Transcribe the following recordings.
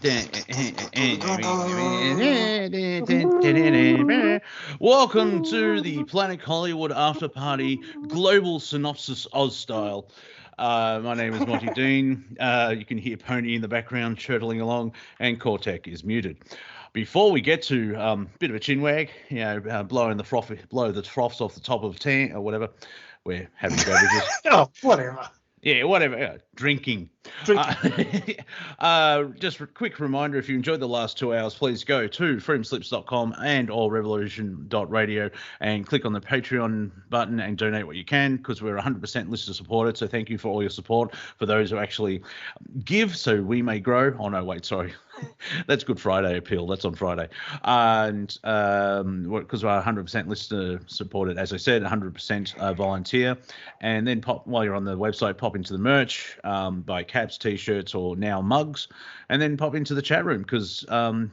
Welcome to the Planet Collingwood After Party Global Synopsis Oz style. My name is Monty Dean. You can hear Pony in the background chortling along, and Cortek is muted. Before we get to a bit of a chinwag, blow the froths off the top of tank or whatever, we're having beverages. Whatever. Yeah, whatever. Drinking. Just a quick reminder, if you enjoyed the last 2 hours, please go to freedomslips.com and allrevolution.radio and click on the Patreon button and donate what you can, because we're 100% listener supported. So thank you for all your support for those who actually give so we may grow. Oh, no, wait, sorry. That's Good Friday appeal. That's on Friday. And because we're 100% listener supported, as I said, 100% volunteer. And then while you're on the website, pop into the merch, buy caps, T-shirts, or now mugs, and then pop into the chat room, because for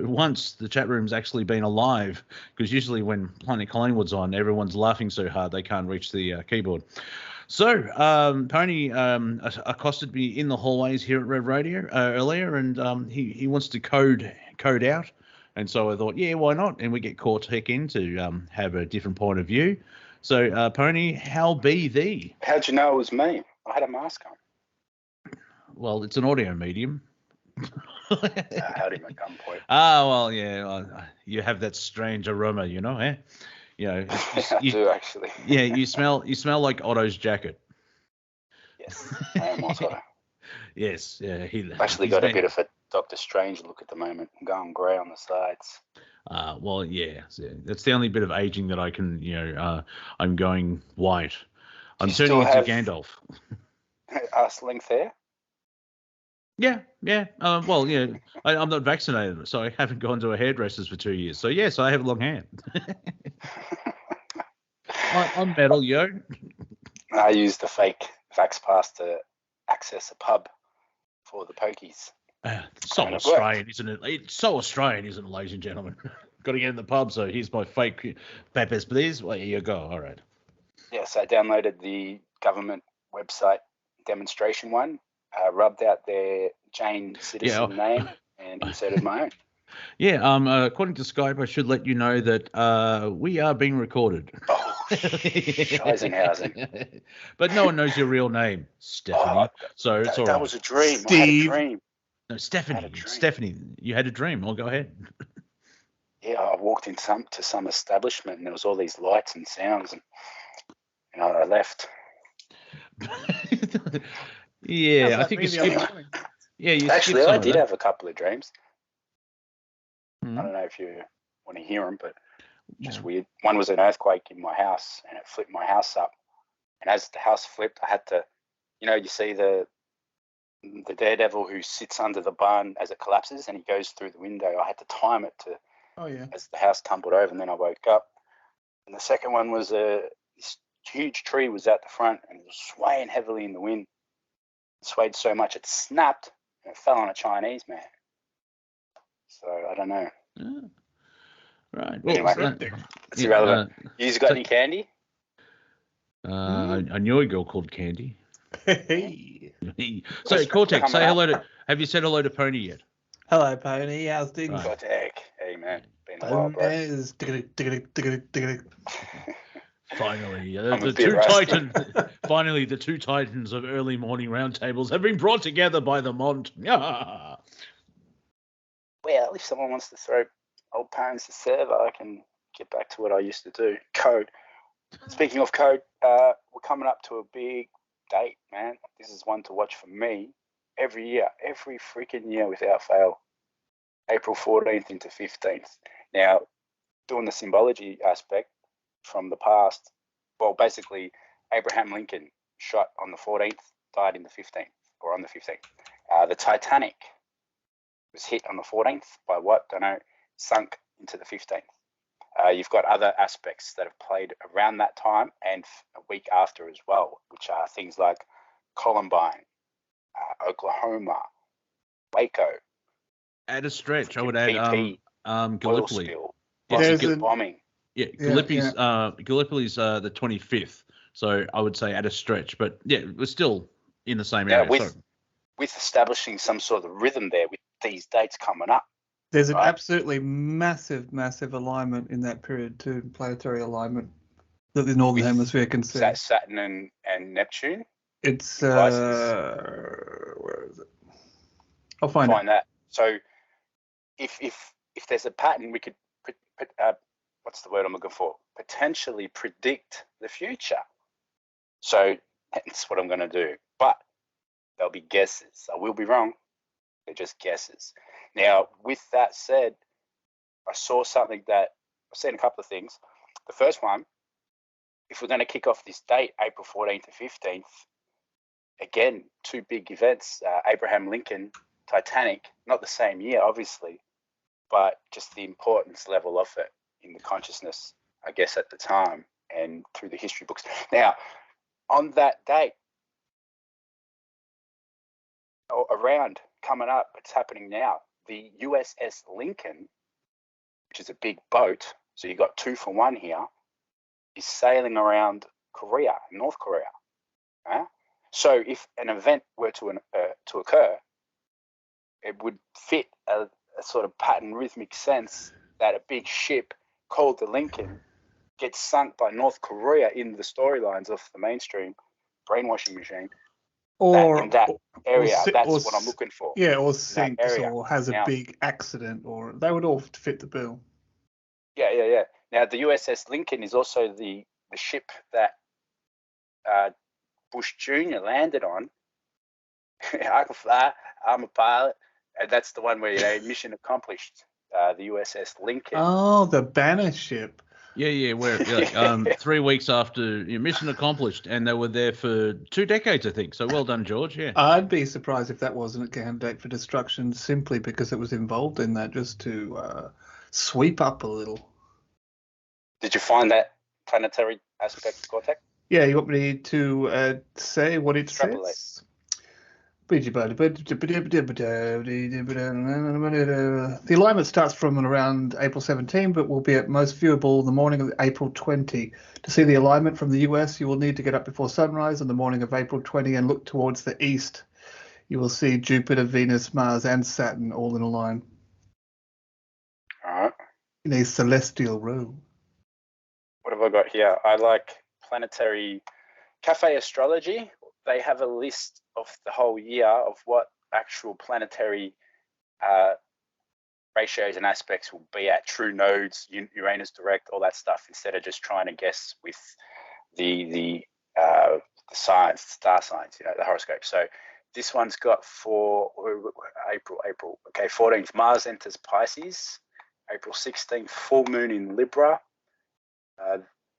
once the chat room's actually been alive, because usually when Planet Collingwood's on, everyone's laughing so hard they can't reach the keyboard. So, Pony accosted me in the hallways here at Rev Radio earlier, and he wants to code out. And so I thought, yeah, why not? And we get Cortek in to have a different point of view. So, Pony, how be thee? How'd you know it was me? I had a mask on. Well, it's an audio medium. Howdy, my gunpoint. Well, yeah, you have that strange aroma, eh? I do, actually. Yeah, you smell like Otto's jacket. Yes, I am Otto. Yes, yeah. I've actually got a bit of a Doctor Strange look at the moment. I'm going grey on the sides. Well, yeah, that's the only bit of aging that I can, I'm going white. I'm turning into Gandalf. Length hair? Yeah. Well, yeah, I'm not vaccinated, so I haven't gone to a hairdresser's for 2 years. So, yes, I have long hair. I'm metal, yo. I used the fake Vax Pass to access a pub for the pokies. So Australian, isn't it? It's so Australian, isn't it, ladies and gentlemen? Got to get in the pub, so here's my fake peppers, please. Well, here you go. All right. Yes, I downloaded the government website demonstration one, rubbed out their Jane citizen name, and inserted my own. Yeah, according to Skype, I should let you know that we are being recorded. Oh, Scheisenhausen. But no one knows your real name, Stephanie. So it's all right. That was a dream. Steve. I had a dream. No, Stephanie, you had a dream. I'll go ahead. Yeah, I walked into some establishment, and there was all these lights and sounds, and I left. Yeah, I think you skipped. Yeah, you actually, I did have a couple of dreams. Mm-hmm. I don't know if you want to hear them, but just weird. One was an earthquake in my house, and it flipped my house up. And as the house flipped, I had to, you see the daredevil who sits under the barn as it collapses, and he goes through the window. I had to time it to, as the house tumbled over, and then I woke up. And the second one was this huge tree was out the front, and it was swaying heavily in the wind. It swayed so much it snapped, and it fell on a Chinese man. So I don't know. Right. Anyway, it's irrelevant. You got any candy? I knew a girl called Candy. Hey. So Cortek, say hello to. Have you said hello to Pony yet? Hello, Pony. How's things? Cortek. Hey, man. Been a while, bro. Finally, the two titans. Finally, the two titans of early morning roundtables have been brought together by the Mont. Well, if someone wants to throw old parents a server, I can get back to what I used to do. Code. Speaking of code, we're coming up to a big date, man. This is one to watch for me every year, every freaking year without fail. April 14th into 15th. Now, doing the symbology aspect from the past, well, basically, Abraham Lincoln shot on the 14th, died in the 15th, or on the 15th. The Titanic was hit on the 14th by what? Don't know, sunk into the 15th. You've got other aspects that have played around that time and a week after as well, which are things like Columbine, Oklahoma, Waco. At a stretch, I would add Gallipoli. Bombing. Yeah, Gallipoli's the 25th. So I would say at a stretch, but yeah, we're still in the same area. with establishing some sort of rhythm there with these dates coming up. There's an Right. absolutely massive alignment in that period too, planetary alignment that the Northern With- Hemisphere can see. Saturn and Neptune. It's in Pisces. where is it? I'll find it. that. So if there's a pattern, we could what's the word I'm looking for? Potentially predict the future. So that's what I'm going to do. But they'll be guesses. I will be wrong. They're just guesses. Now, with that said, I saw something that I've seen a couple of things. The first one, if we're going to kick off this date, April 14th to 15th, again, two big events, Abraham Lincoln, Titanic, not the same year, obviously, but just the importance level of it in the consciousness, I guess, at the time and through the history books. Now, on that date, around coming up, it's happening now, the USS Lincoln, which is a big boat, so you got 2 for 1 here, is sailing around Korea, North Korea. So if an event were to occur, it would fit a sort of pattern rhythmic sense that a big ship called the Lincoln gets sunk by North Korea in the storylines of the mainstream brainwashing machine. Or in that area, that's or what I'm looking for. Yeah, or sinks area. or has a Now- big accident, or they would all fit the bill. Yeah. Now, the USS Lincoln is also the ship that Bush Jr. landed on. I can fly. I'm a pilot. And that's the one where, mission accomplished, the USS Lincoln. Oh, the banner ship. Yeah, where 3 weeks after mission accomplished, and they were there for 2 decades, I think. So well done, George. Yeah. I'd be surprised if that wasn't a candidate for destruction simply because it was involved in that, just to sweep up a little. Did you find that planetary aspect, Cortek? Yeah, you want me to say what it Extrapolate. says? The alignment starts from around April 17, but will be at most viewable the morning of April 20. To see the alignment from the US, you will need to get up before sunrise on the morning of April 20 and look towards the east. You will see Jupiter, Venus, Mars, and Saturn all in a line All right. in a celestial row. What have I got here? I like planetary cafe astrology. They have a list of the whole year of what actual planetary ratios and aspects will be at, true nodes, Uranus direct, all that stuff, instead of just trying to guess with the signs, star signs, the horoscope. So this one's got for April. Okay, 14th, Mars enters Pisces. April 16th, full moon in Libra.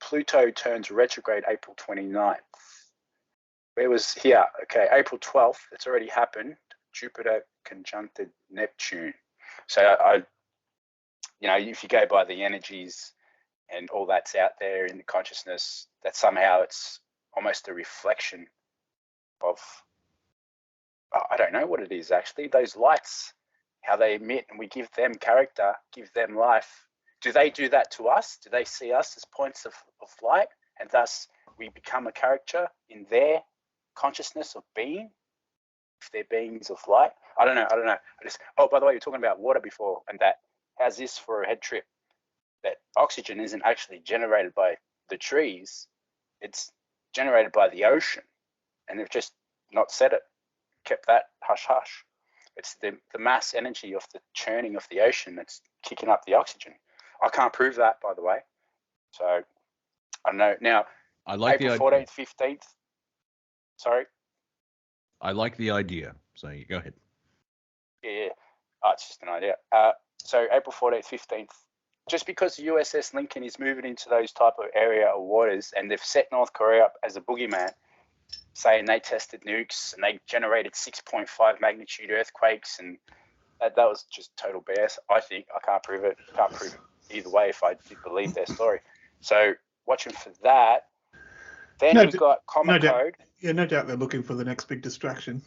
Pluto turns retrograde April 29th. Where was here? Okay, April 12th, it's already happened. Jupiter conjuncted Neptune. So if you go by the energies and all that's out there in the consciousness, that somehow it's almost a reflection of, I don't know what it is actually, those lights, how they emit, and we give them character, give them life. Do they do that to us? Do they see us as points of light, and thus we become a character in their consciousness of being, if they're beings of light? I don't know. By the way, you're talking about water before, and that, how's this for a head trip? That oxygen isn't actually generated by the trees, it's generated by the ocean, and they've just not said it, kept that hush hush. It's the mass energy of the churning of the ocean that's kicking up the oxygen. I can't prove that, by the way. So I don't know. Now, I like April the 14th, 15th. Sorry. I like the idea. So you go ahead. Yeah. Oh, it's just an idea. So April 14th, 15th. Just because the USS Lincoln is moving into those type of area of waters, and they've set North Korea up as a boogeyman, saying they tested nukes and they generated 6.5 magnitude earthquakes, and that was just total BS. I think. I can't prove it. Can't prove it either way if I did believe their story. So watching for that. Then you've got Common Code. Yeah, no doubt they're looking for the next big distraction.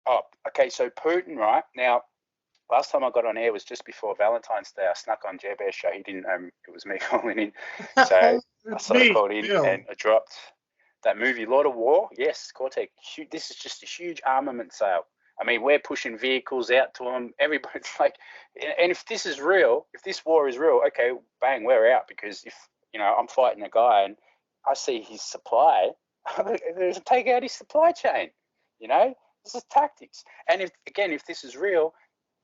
Oh, okay. So Putin, right? Now, last time I got on air was just before Valentine's Day. I snuck on Jer Bear's show. He didn't know it was me calling in. So I sort of called in and I dropped that movie, Lord of War. Yes, Cortek. This is just a huge armament sale. I mean, we're pushing vehicles out to them. Everybody's like, and if this is real, if this war is real, okay, bang, we're out. Because if, I'm fighting a guy and I see his supply, there's a take out his supply chain. This is tactics. And if this is real,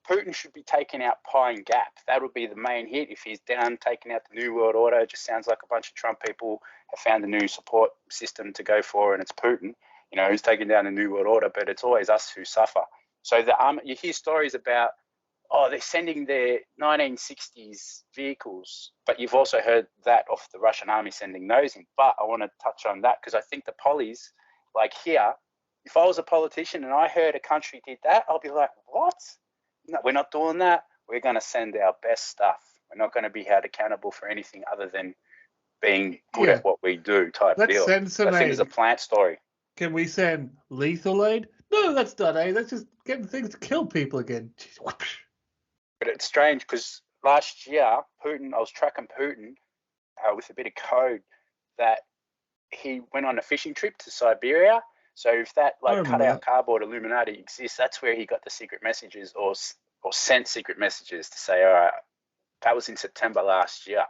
Putin should be taking out Pine Gap. That would be the main hit. If he's down taking out the New World Order, it just sounds like a bunch of Trump people have found a new support system to go for, and it's Putin, who's taking down the New World Order, but it's always us who suffer. So you hear stories about, they're sending their 1960s vehicles, but you've also heard that off the Russian army sending those in. But I want to touch on that because I think the pollies, like here, if I was a politician and I heard a country did that, I'll be like, what? No, we're not doing that. We're going to send our best stuff. We're not going to be held accountable for anything other than being good at what we do type Let's deal. send some I think aid. it's a plant story. Can we send lethal aid? No, that's not aid. That's just getting things to kill people again. Jeez. But it's strange because last year, I was tracking Putin with a bit of code that he went on a fishing trip to Siberia. So if that cutout cardboard Illuminati exists, that's where he got the secret messages or sent secret messages to say, all right, that was in September last year.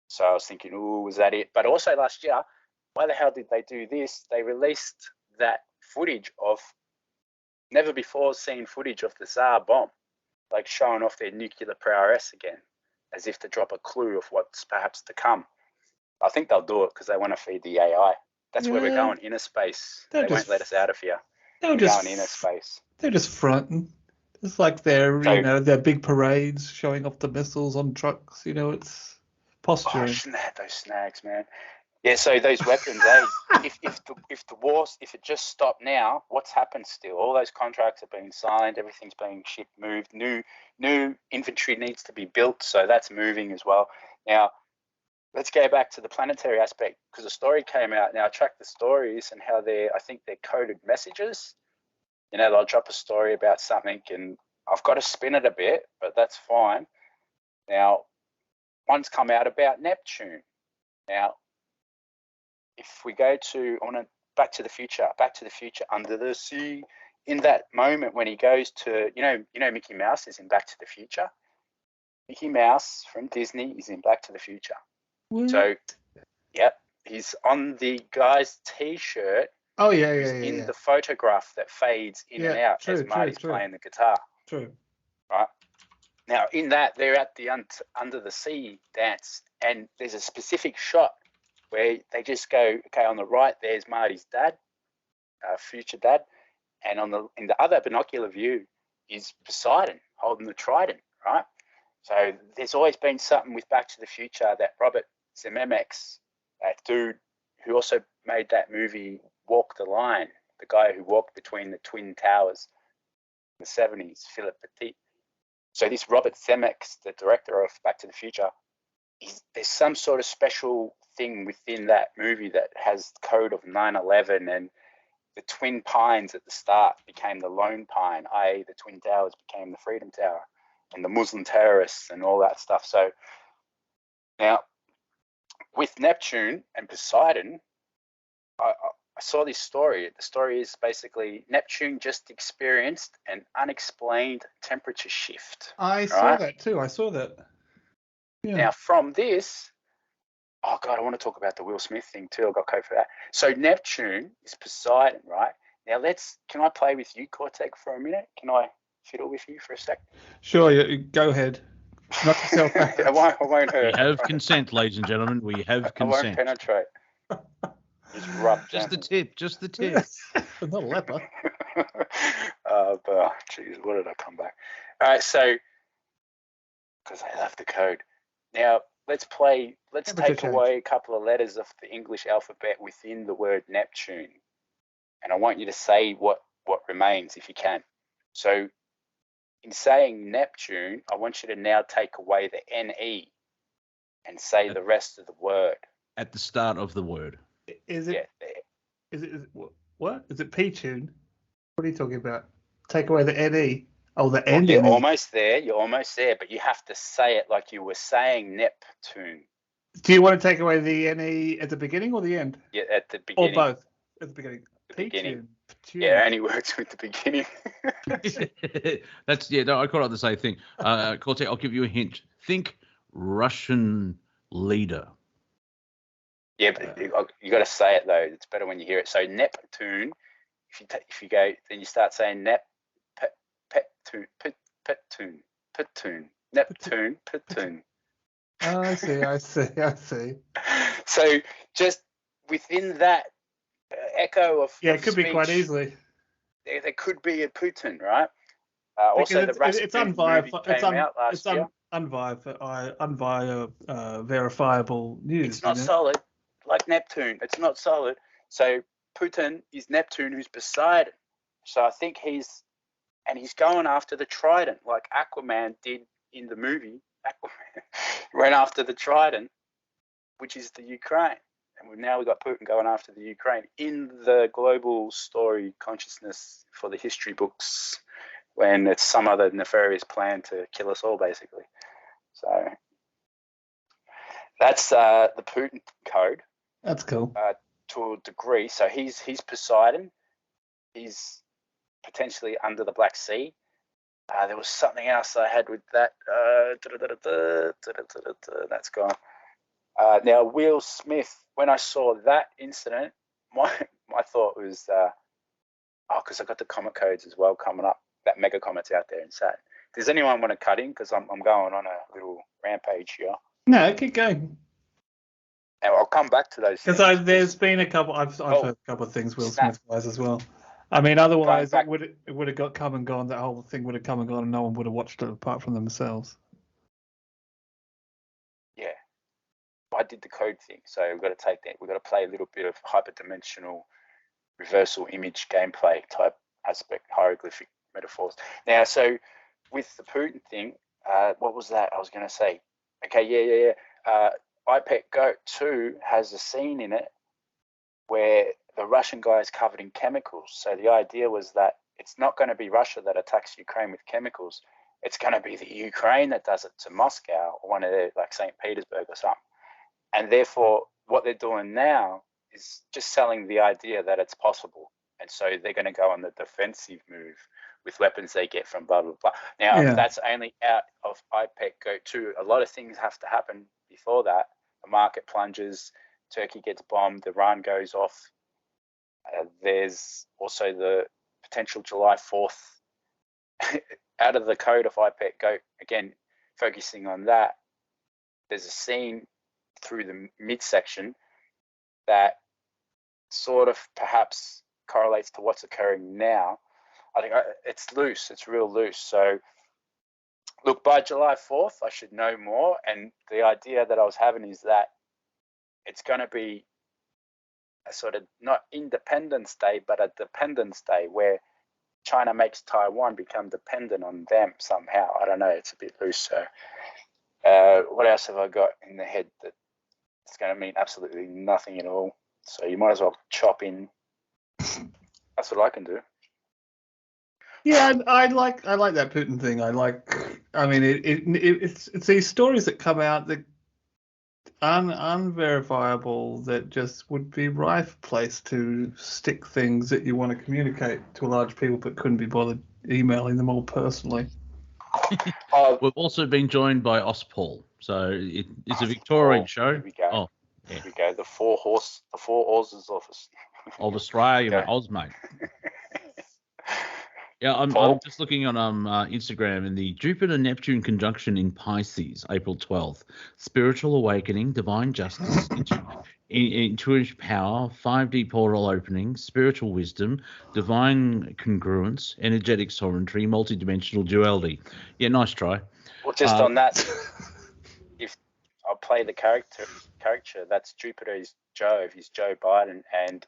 So I was thinking, was that it? But also last year, why the hell did they do this? They released that footage of never before seen footage of the Tsar bomb, like showing off their nuclear prowess again, as if to drop a clue of what's perhaps to come. I think they'll do it because they want to feed the AI. That's where we're going, inner space. They won't let us out of here. We're going inner space. They're just fronting. It's like their big parades showing off the missiles on trucks. It's posturing. Those snags, man. Yeah, so those weapons, if the war, if it just stopped now, what's happened still? All those contracts are being signed, everything's being shipped, moved, new inventory needs to be built, so that's moving as well. Now, let's go back to the planetary aspect because a story came out. Now, I tracked the stories and how I think they're coded messages. They'll drop a story about something and I've got to spin it a bit, but that's fine. Now, one's come out about Neptune. Now, if we go to Back to the Future, under the sea, in that moment when he goes to, Mickey Mouse is in Back to the Future. Mickey Mouse from Disney is in Back to the Future. What? So, yep, he's on the guy's T-shirt. Oh, yeah. In the photograph that fades in and out as Marty's playing the guitar. True. Right. Now, in that, they're at the under the sea dance, and there's a specific shot where they just go, okay, on the right, there's Marty's dad, future dad, and in the other binocular view is Poseidon holding the trident, right? So there's always been something with Back to the Future that Robert Zemeckis, that dude who also made that movie Walk the Line, the guy who walked between the Twin Towers in the 70s, Philip Petit. So this Robert Zemeckis, the director of Back to the Future, there's some sort of special thing within that movie that has code of 9/11, and the Twin Pines at the start became the Lone Pine, i.e. the Twin Towers became the Freedom Tower, and the Muslim terrorists and all that stuff. So now with Neptune and Poseidon, I saw this story. The story is basically Neptune just experienced an unexplained temperature shift. I saw that too. Yeah. Now from this, oh God, I want to talk about the Will Smith thing too. I got code for that. So Neptune is Poseidon, right? Now can I play with you, Cortek, for a minute? Can I fiddle with you for a sec? Sure, go ahead. Knock yourself out. I won't hurt. We have consent, ladies and gentlemen. We have consent. I won't penetrate. Just rub just the tip. Not a leper. But geez, what did I come back? All right, so because I love the code. Now let's take away a couple of letters of the English alphabet within the word Neptune, and I want you to say what remains if you can. So in saying Neptune, I want you to now take away the NE and say the rest of the word at the start of the word. Is it what? Is it P-tune? What are you talking about? Take away the NE. Oh, the N. You're almost there. You're almost there, but you have to say it like you were saying Neptune. Do you want to take away the NE at the beginning or the end? Yeah, at the beginning. Or both? At the beginning. The beginning. Yeah, only works with the beginning. No, I caught on the same thing. Cortek, I'll give you a hint. Think Russian leader. Yeah, but you got to say it though. It's better when you hear it. So Neptune. If you go, then you start saying Neptune, Neptune. I see. So just within that echo of it could speech, be quite easily. There could be a Putin, right? Also, the Rasputin movie came out last year. Verifiable news. It's not solid, like Neptune. It's not solid. So Putin is Neptune, who's Poseidon. So I think he's going after the trident, like Aquaman did in the movie. Aquaman went after the trident, which is the Ukraine. And now we've got Putin going after the Ukraine in the global story consciousness for the history books, when it's some other nefarious plan to kill us all, basically. So that's the Putin code. That's cool. To a degree. So he's Poseidon. He's potentially under the Black Sea. There was something else I had with that. That's gone. Now, Will Smith, when I saw that incident, my thought was, because I got the comment codes as well coming up, that mega comment's out there in Sat. Does anyone want to cut in? Because I'm going on a little rampage here. No, keep going. And I'll come back to those. Because there's been a couple, I've heard a couple of things Will Smith wise as well. I mean, otherwise it would have got come and gone. That whole thing would have come and gone, and no one would have watched it apart from themselves. Yeah, I did the code thing, so we've got to take that. We've got to play a little bit of hyperdimensional reversal image gameplay type aspect, hieroglyphic metaphors. Now, so with the Putin thing, what was that I was going to say? Okay, yeah. iPet Goat 2 has a scene in it where the Russian guy is covered in chemicals. So the idea was that it's not going to be Russia that attacks Ukraine with chemicals. It's going to be the Ukraine that does it to Moscow or one of their, like St. Petersburg or something. And therefore, what they're doing now is just selling the idea that it's possible. And so they're going to go on the defensive move with weapons they get from blah, blah, blah. Now, that's only out of iPet Goat 2. A lot of things have to happen before that. The market plunges, Turkey gets bombed, Iran goes off. There's also the potential July 4th out of the code of iPet Goat. Again, focusing on that, there's a scene through the midsection that sort of perhaps correlates to what's occurring now. I think it's loose. It's real loose. So, look, by July 4th, I should know more. And the idea that I was having is that it's going to be a sort of not Independence Day, but a Dependence Day where China makes Taiwan become dependent on them somehow. I don't know. It's a bit loose. So what else have I got in the head that it's going to mean absolutely nothing at all? So you might as well chop in. That's what I can do. Yeah, I like that Putin thing. It's these stories that come out that unverifiable, that just would be rife place to stick things that you want to communicate to a large people but couldn't be bothered emailing them all personally. We've also been joined by Aust Paul. So it's a Victorian show. Here we go. Here we go. The four horses office of Australia, Oz, mate. Yeah, I'm just looking on Instagram, and the Jupiter-Neptune conjunction in Pisces, April 12th. Spiritual awakening, divine justice, intuitive power, 5D portal opening, spiritual wisdom, divine congruence, energetic sovereignty, multidimensional duality. Yeah, nice try. Well, just on that, if I'll play the character, that's Jupiter is Jove, he's Joe Biden, and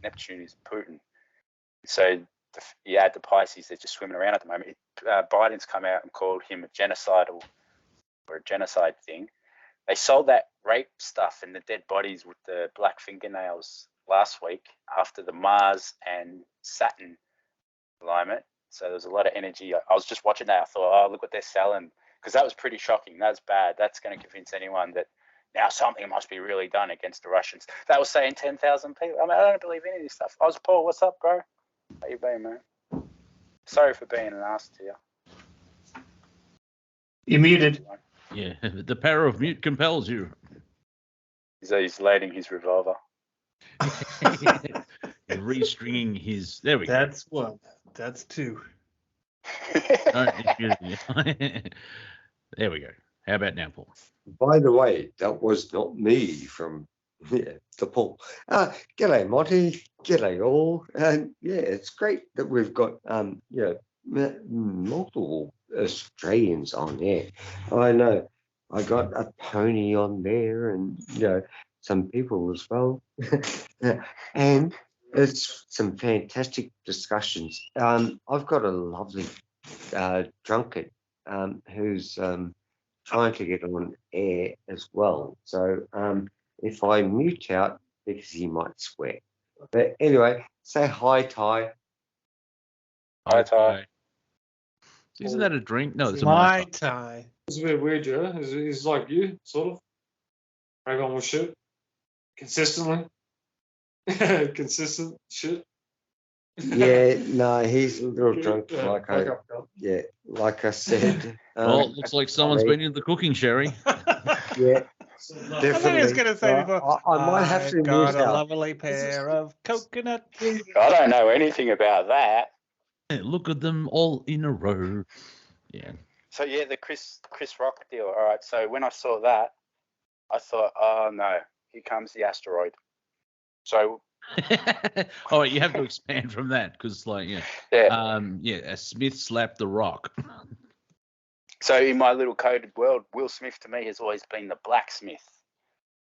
Neptune is Putin. So you add the Pisces, they're just swimming around at the moment. Biden's come out and called him a genocide thing. They sold that rape stuff and the dead bodies with the black fingernails last week after the Mars and Saturn alignment. So there was a lot of energy. I was just watching that. I thought, oh, look what they're selling. Because that was pretty shocking. That's bad. That's going to convince anyone that now something must be really done against the Russians. That was saying 10,000 people. I mean, I don't believe any of this stuff. Paul, what's up, bro? How you been, man? Sorry for being an ass to you. You're muted. Yeah, the power of mute compels you. He's loading his revolver. Restringing his. There we go. That's one. That's two. No, there we go. How about now, Paul? By the way, that was not me from the Paul. G'day, Monty. G'day, all. And it's great that we've got multiple Australians on there. I know I got a pony on there, and some people as well, and it's some fantastic discussions. I've got a lovely drunkard who's trying to get on air as well. So if I mute out, because he might swear. But anyway, say hi, Ty. Hi, Ty. Isn't that a drink? No, it's a My Ty. It's a bit weird, yeah. He's like you, sort of. Drag on with shit. Consistently. Consistent shit. Yeah, no, he's a little drunk. Like I said. Well, it looks like someone's been in the cooking, Sherry. Yeah, I definitely. was going to say before. I might have to got mute a out. lovely pair of coconut. I don't know anything about that. Look at them all in a row. Yeah. So yeah, the Chris Rock deal. All right. So when I saw that, I thought, oh no, here comes the asteroid. So. Oh, you have to expand from that because, Smith slapped the Rock. So in my little coded world, Will Smith to me has always been the blacksmith.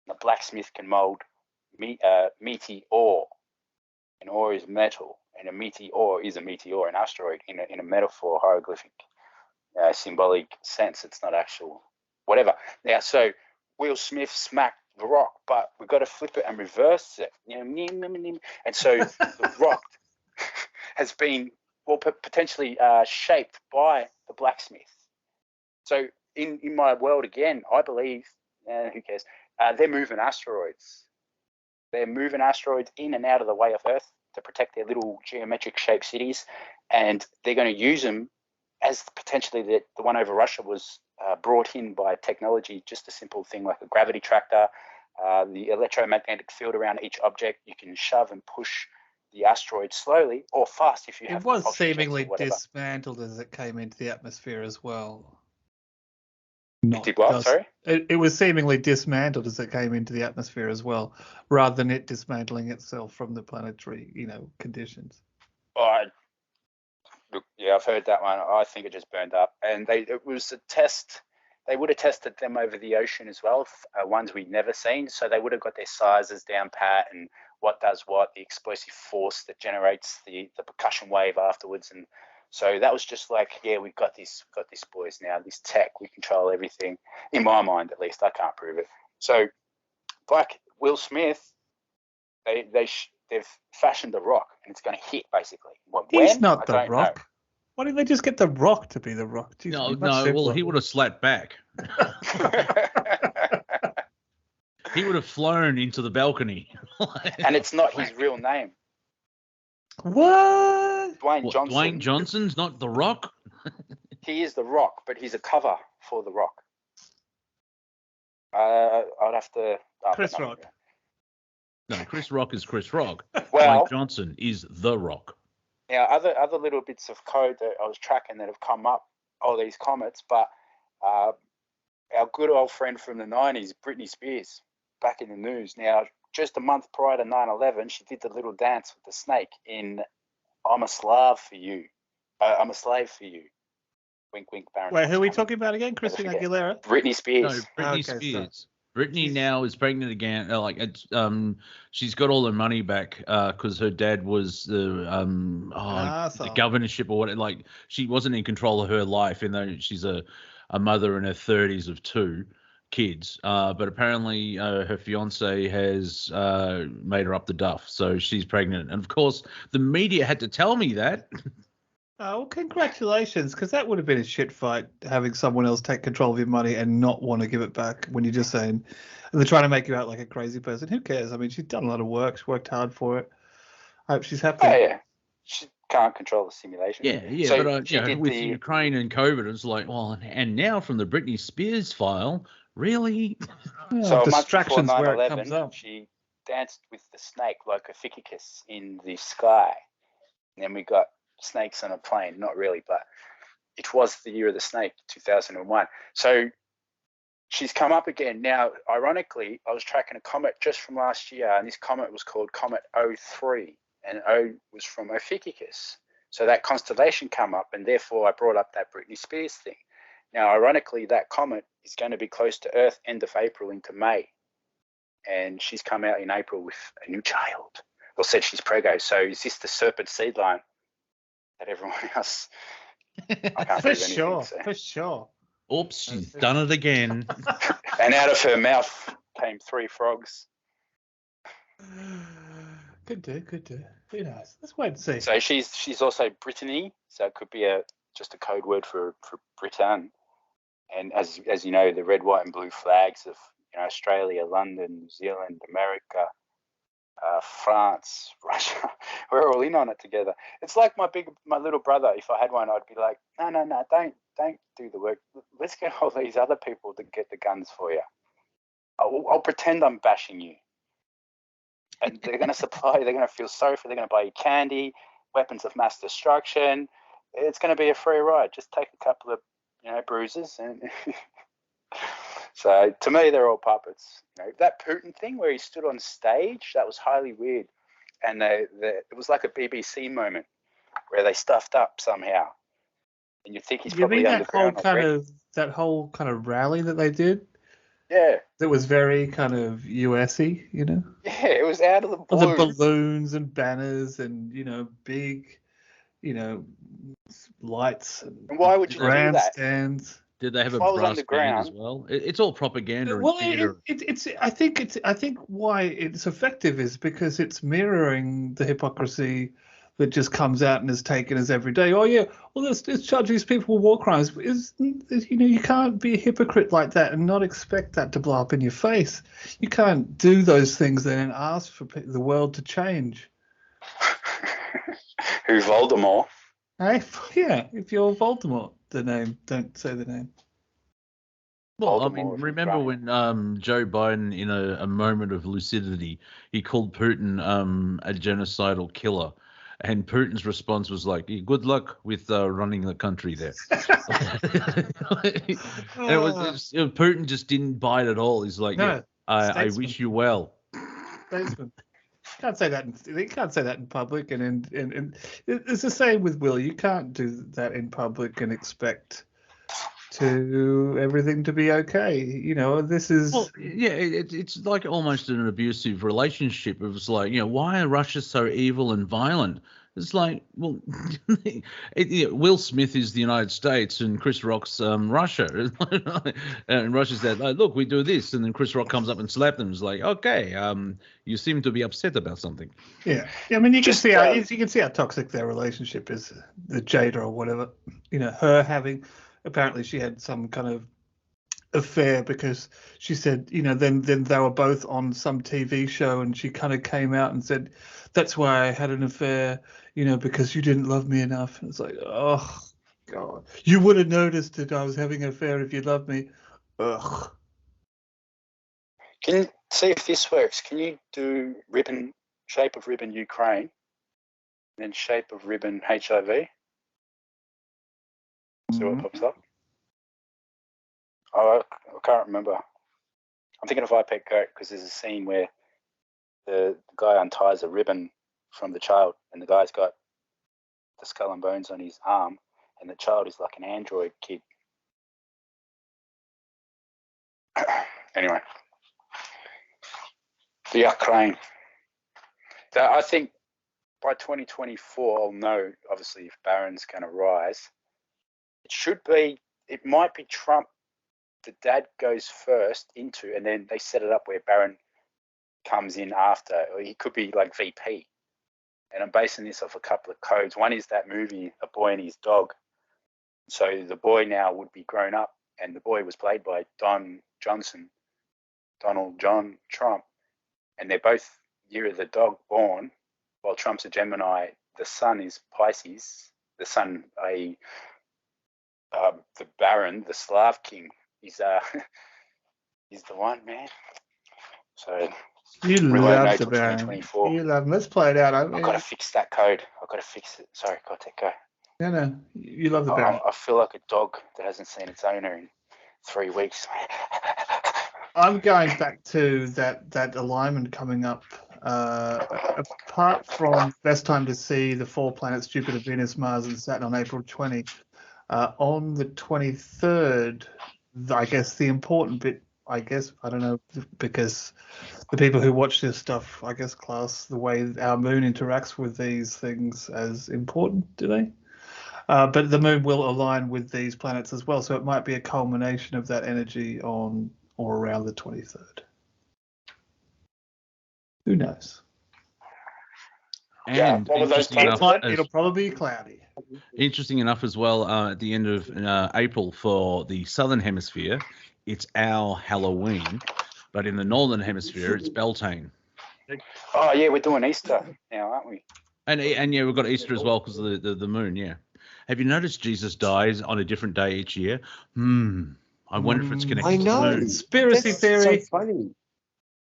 The blacksmith can mold meaty ore. An ore is metal, and a meteor is a meteor, an asteroid in a metaphor, hieroglyphic, symbolic sense. It's not actual, whatever. Now, so Will Smith smacked the Rock, but we've got to flip it and reverse it. And so the Rock has been potentially shaped by the blacksmith. So in my world again, I believe, who cares? They're moving asteroids. They're moving asteroids in and out of the way of Earth to protect their little geometric shaped cities, and they're going to use them as potentially the one over Russia was brought in by technology, just a simple thing like a gravity tractor, the electromagnetic field around each object. You can shove and push the asteroid slowly or fast if you have. It was seemingly dismantled as it came into the atmosphere as well. Sorry? It was seemingly dismantled as it came into the atmosphere as well, rather than it dismantling itself from the planetary, conditions. Yeah, I've heard that one. I think it just burned up, and it was a test. They would have tested them over the ocean as well, ones we'd never seen. So they would have got their sizes down pat and what does what, the explosive force that generates the percussion wave afterwards. And so that was just like, yeah, we've got this boys now, this tech, we control everything. In my mind, at least, I can't prove it. So, like Will Smith, they've fashioned the Rock, and it's going to hit basically. He's not the Rock. Know. Why didn't they just get the Rock to be the Rock? Jeez, no. Well, he would have slapped back. He would have flown into the balcony. And it's not his real name. What? Dwayne Johnson's not the Rock? He is the Rock, but he's a cover for the Rock. I'd have to. Chris Rock. No, Chris Rock is Chris Rock. Well, Dwayne Johnson is the Rock. Now, other little bits of code that I was tracking that have come up, all these comments, but our good old friend from the 90s, Britney Spears, back in the news. Now, just a month prior to 9/11, she did the little dance with the snake in I'm a Slave for You. I'm a Slave for You. Wink, wink, Baron. Wait, who are we talking about again? Christina Aguilera? Britney Spears. No, Britney Spears. Britney now is pregnant again. She's got all her money back because her dad was the governorship or what. Like, she wasn't in control of her life, even though she's a mother in her 30s of 2 kids. But apparently her fiance has made her up the duff, so she's pregnant. And of course, the media had to tell me that. Oh, well, congratulations, because that would have been a shit fight, having someone else take control of your money and not want to give it back when you're just saying, and they're trying to make you out like a crazy person. Who cares? I mean, she's done a lot of work. She's worked hard for it. I hope she's happy. Oh, yeah. can't control the simulation. Yeah, So but she did with the Ukraine and COVID, it's like, well, and now from the Britney Spears file, really? Well, so a month before distractions where it comes 9/11, up. she danced with the snake like a ficus in the sky. And then we got snakes on a plane. Not really, but it was the year of the snake, 2001. So she's come up again. Now, ironically, I was tracking a comet just from last year, and this comet was called Comet 03, and O was from Ophiuchus. So that constellation came up, and therefore I brought up that Britney Spears thing. Now, ironically, that comet is going to be close to Earth end of April into May, and she's come out in April with a new child, or said she's preggo. So is this the serpent seed line that everyone else? I can't For believe anything. sure, So. for sure. Oops, she's done it again. And out of her mouth came 3 frogs. Could do. Who knows? Let's wait and see. So she's also Brittany, so it could be just a code word for Britain. And as you know, the red, white, and blue flags of Australia, London, New Zealand, America, France, Russia, we're all in on it together. It's like my little brother. If I had one, I'd be like, no, don't do the work. Let's get all these other people to get the guns for you. I'll pretend I'm bashing you. And they're going to supply, they're going to feel sorry for, they're going to buy you candy, weapons of mass destruction. It's going to be a free ride. Just take a couple of, bruises. And so to me, they're all puppets. That Putin thing where he stood on stage, that was highly weird. And it was like a BBC moment where they stuffed up somehow. And you think he's probably underground already. That whole kind of rally that they did? Yeah. That was very kind of US-y, Yeah, it was out of the blue. The balloons and banners and, big, lights and why would you do that? grandstands. Did they have a brass band as well? It's all propaganda. Well, and I think why it's effective is because it's mirroring the hypocrisy that just comes out and is taken as every day. Oh yeah, well let's charge these people with war crimes. You can't be a hypocrite like that and not expect that to blow up in your face. You can't do those things then and ask for the world to change. Who, Voldemort? Hey, yeah, if you're Voldemort, don't say the name. Well, I mean, remember when Joe Biden, in a moment of lucidity, he called Putin a genocidal killer, and Putin's response was like, "Good luck with running the country there." Putin just didn't bite at all. He's like, no, I wish you well. Statesman. Can't say that. You can't say that in public, and it's the same with Will. You can't do that in public and expect everything to be okay. This is. Well, yeah, it's like almost an abusive relationship. It was like, why are Russia so evil and violent? It's like, well, Will Smith is the United States and Chris Rock's Russia. And Russia's that, look, we do this. And then Chris Rock comes up and slaps them. It's like, okay, you seem to be upset about something. Yeah. I mean, you can see how toxic their relationship is, the Jada or whatever. Her having, apparently she had some kind of affair because she said, then they were both on some TV show and she kind of came out and said, that's why I had an affair, because you didn't love me enough. And it's like, oh, God. You would have noticed that I was having an affair if you loved me. Ugh. Can you see if this works? Can you do shape of ribbon Ukraine, and then shape of ribbon HIV? See what pops up? Oh, I can't remember. I'm thinking of iPad Goat because there's a scene where the guy unties a ribbon from the child and the guy's got the skull and bones on his arm and the child is like an android kid. Anyway, the Ukraine. So I think by 2024 I'll know, obviously, if Barron's going to rise. It might be Trump. The dad goes first into, and then they set it up where Barron comes in after, or he could be like VP. And I'm basing this off a couple of codes. One is that movie, A Boy and His Dog. So the boy now would be grown up, and the boy was played by Donald John Trump. And they're both year of the dog born, while Trump's a Gemini, the sun is Pisces. The sun, the Baron, the Slav king, is is the one, man. So You reload love no the till Baron. 2024. You love him. Let's play it out. I've got to fix that code. I've got to fix it. Sorry, Cortek, go. No. You love the Baron. I feel like a dog that hasn't seen its owner in 3 weeks. I'm going back to that alignment coming up. Apart from best time to see the 4 planets Jupiter, Venus, Mars, and Saturn on April 20. On the 23rd, I guess the important bit, I don't know, because the people who watch this stuff, I guess, class the way our moon interacts with these things as important, do they? But the moon will align with these planets as well, so it might be a culmination of that energy on or around the 23rd. Who knows? And what were those It'll probably be cloudy. Interesting enough as well, at the end of April for the Southern Hemisphere, it's our Halloween, but in the Northern Hemisphere, it's Beltane. Oh, yeah, we're doing Easter now, aren't we? And yeah, we've got Easter as well because of the moon, yeah. Have you noticed Jesus dies on a different day each year? I wonder if it's connected I to know. the moon. Conspiracy That's theory. so funny.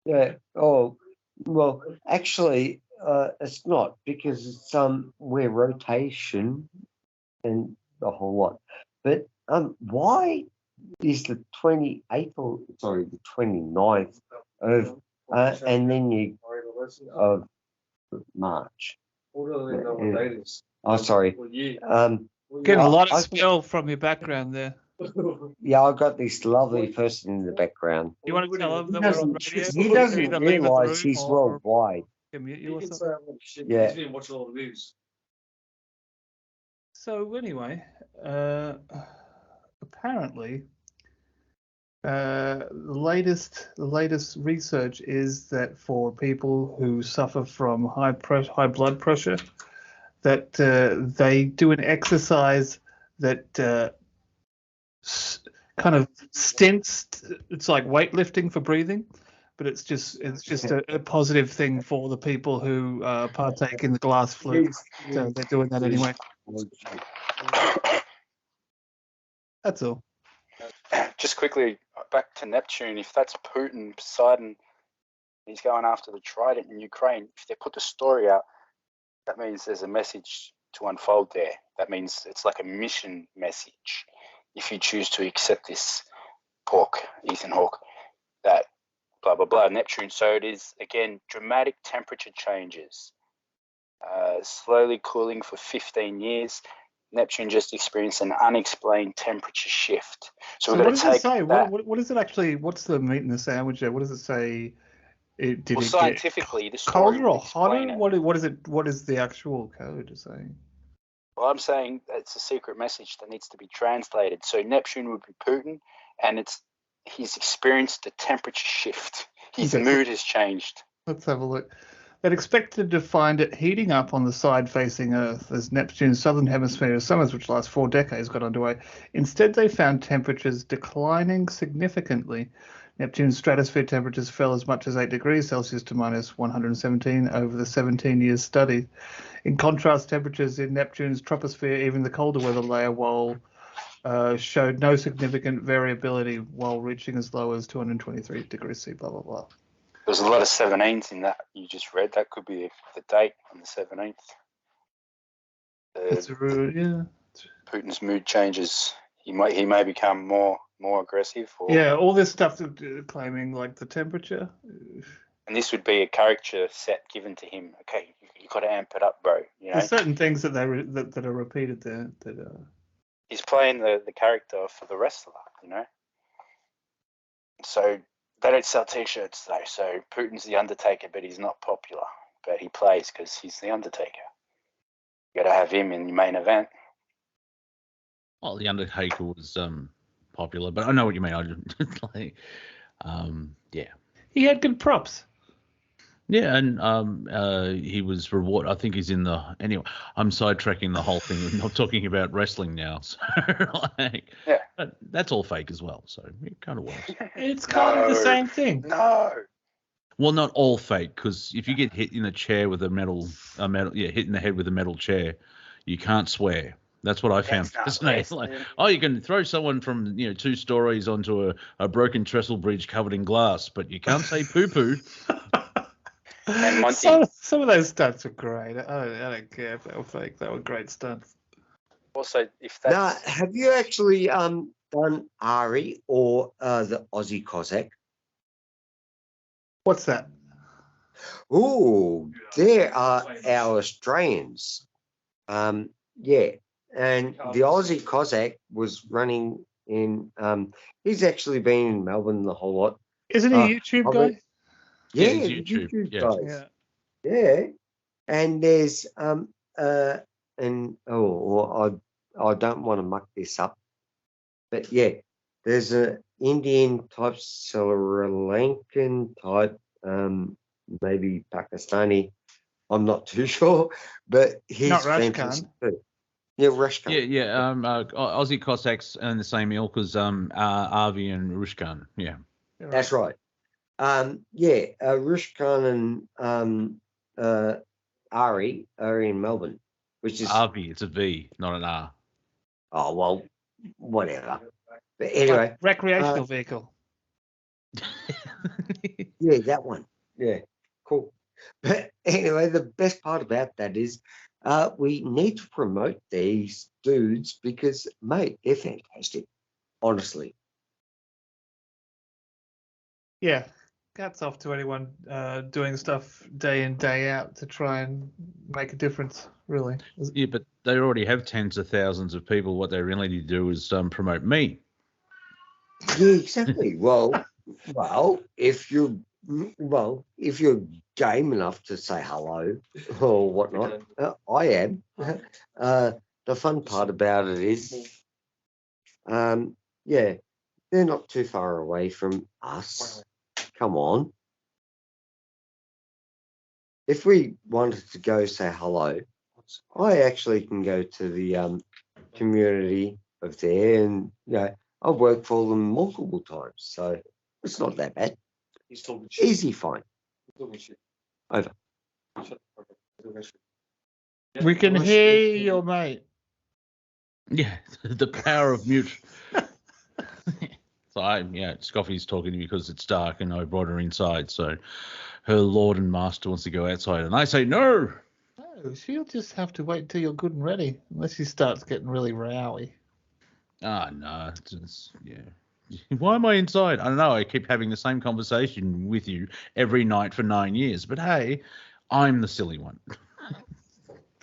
Yeah. Oh, well, actually, it's not because it's we're rotation and the whole lot. But why is the 29th of and then of March? Oh, sorry. Getting a lot of spell from your background there. Yeah, I got this lovely person in the background. You want to tell him that He we're on doesn't, radio? he doesn't realise he's worldwide. Mute you or something? Yeah. He's been watching all the news. So anyway, apparently, the latest research is that for people who suffer from high blood pressure, that they do an exercise that kind of stints. It's like weightlifting for breathing, but it's just a positive thing for the people who partake in the glass flute. So they're doing that anyway. That's all. Just quickly, back to Neptune. If that's Putin, Poseidon, he's going after the Trident in Ukraine. If they put the story out, that means there's a message to unfold there. That means it's like a mission message. If you choose to accept this Ethan Hawke, that blah, blah, blah, Neptune. So it is, again, dramatic temperature changes. Slowly cooling for 15 years. Neptune just experienced an unexplained temperature shift. So we're going to take it say? that. What does it actually? What's the meat in the sandwich there? What does it say? Scientifically, the story colder or hotter? it. What is it? What is the actual code saying? Well, I'm saying it's a secret message that needs to be translated. So Neptune would be Putin, and he's experienced a temperature shift. His mood has changed. Let's have a look. They'd expected to find it heating up on the side facing Earth as Neptune's southern hemisphere summers, which last 4 decades, got underway. Instead, they found temperatures declining significantly. Neptune's stratosphere temperatures fell as much as 8 degrees Celsius to minus 117 over the 17 years studied. In contrast, temperatures in Neptune's troposphere, even the colder weather layer, showed no significant variability while reaching as low as 223 degrees C, blah, blah, blah. There's a lot of 17s in that you just read. That could be the date on the 17th. Yeah. Putin's mood changes. He may become more aggressive. Yeah, all this stuff claiming like the temperature. And this would be a character set given to him. Okay, you got to amp it up, bro. You know? There's certain things that that are repeated there. He's playing the character for the wrestler, you know. So they don't sell T-shirts though. So Putin's the Undertaker, but he's not popular. But he plays because he's the Undertaker. You got to have him in the main event. Well, the Undertaker was popular, but I know what you mean. I just like, yeah. He had good props. Yeah, and he was rewarded. I think he's in the. Anyway, I'm sidetracking the whole thing and not talking about wrestling now. So, yeah, but that's all fake as well. So it kind of works. It's kind of the same thing. No. Well, not all fake, because if you get hit in the chair with hit in the head with a metal chair, you can't swear. That's what I found That's not fascinating. Like, you can throw someone from 2 stories onto a broken trestle bridge covered in glass, but you can't say poo poo. And Monty, some of those stunts were great. I don't care if they were fake. They were great stunts. also, if Now, that's have you actually done Ari or the Aussie Cossack? What's that? Oh, there are our Australians. Yeah, and the Aussie Cossack was running in. He's actually been in Melbourne the whole lot. Isn't he a YouTube guy? Yeah, he's the YouTube, yeah. guys. Yeah, and there's I don't want to muck this up, but yeah, there's a Indian type, Sri Lankan type, maybe Pakistani. I'm not too sure, but he's Not Rush fantastic too. Yeah, Rush Khan. Yeah. Aussie Cossacks and the same ilk as Avi and Rushkan. Yeah. That's right. Rush Khan and Ari are in Melbourne, which is Avi, it's a V, not an R. oh well, whatever. But anyway, Recreational vehicle. yeah, that one. Yeah, cool. But anyway, the best part about that is we need to promote these dudes because, mate, they're fantastic, honestly. Yeah. Hats off to anyone doing stuff day in, day out to try and make a difference, really. Yeah, but they already have tens of thousands of people. What they really need to do is promote me. Yeah, exactly. well, if you're game enough to say hello or whatnot, I am. The fun part about it is, they're not too far away from us. Come on. If we wanted to go say hello, I actually can go to the community of there, and I've worked for them multiple times, so it's not that bad. Easy fine. Over. We can hear your mate. Yeah, the power of mute. So Scoffy's talking to me because it's dark and I brought her inside. So her lord and master wants to go outside, and I say no. No, she'll just have to wait until you're good and ready, unless she starts getting really rowy. No, Why am I inside? I don't know. I keep having the same conversation with you every night for 9 years. But hey, I'm the silly one.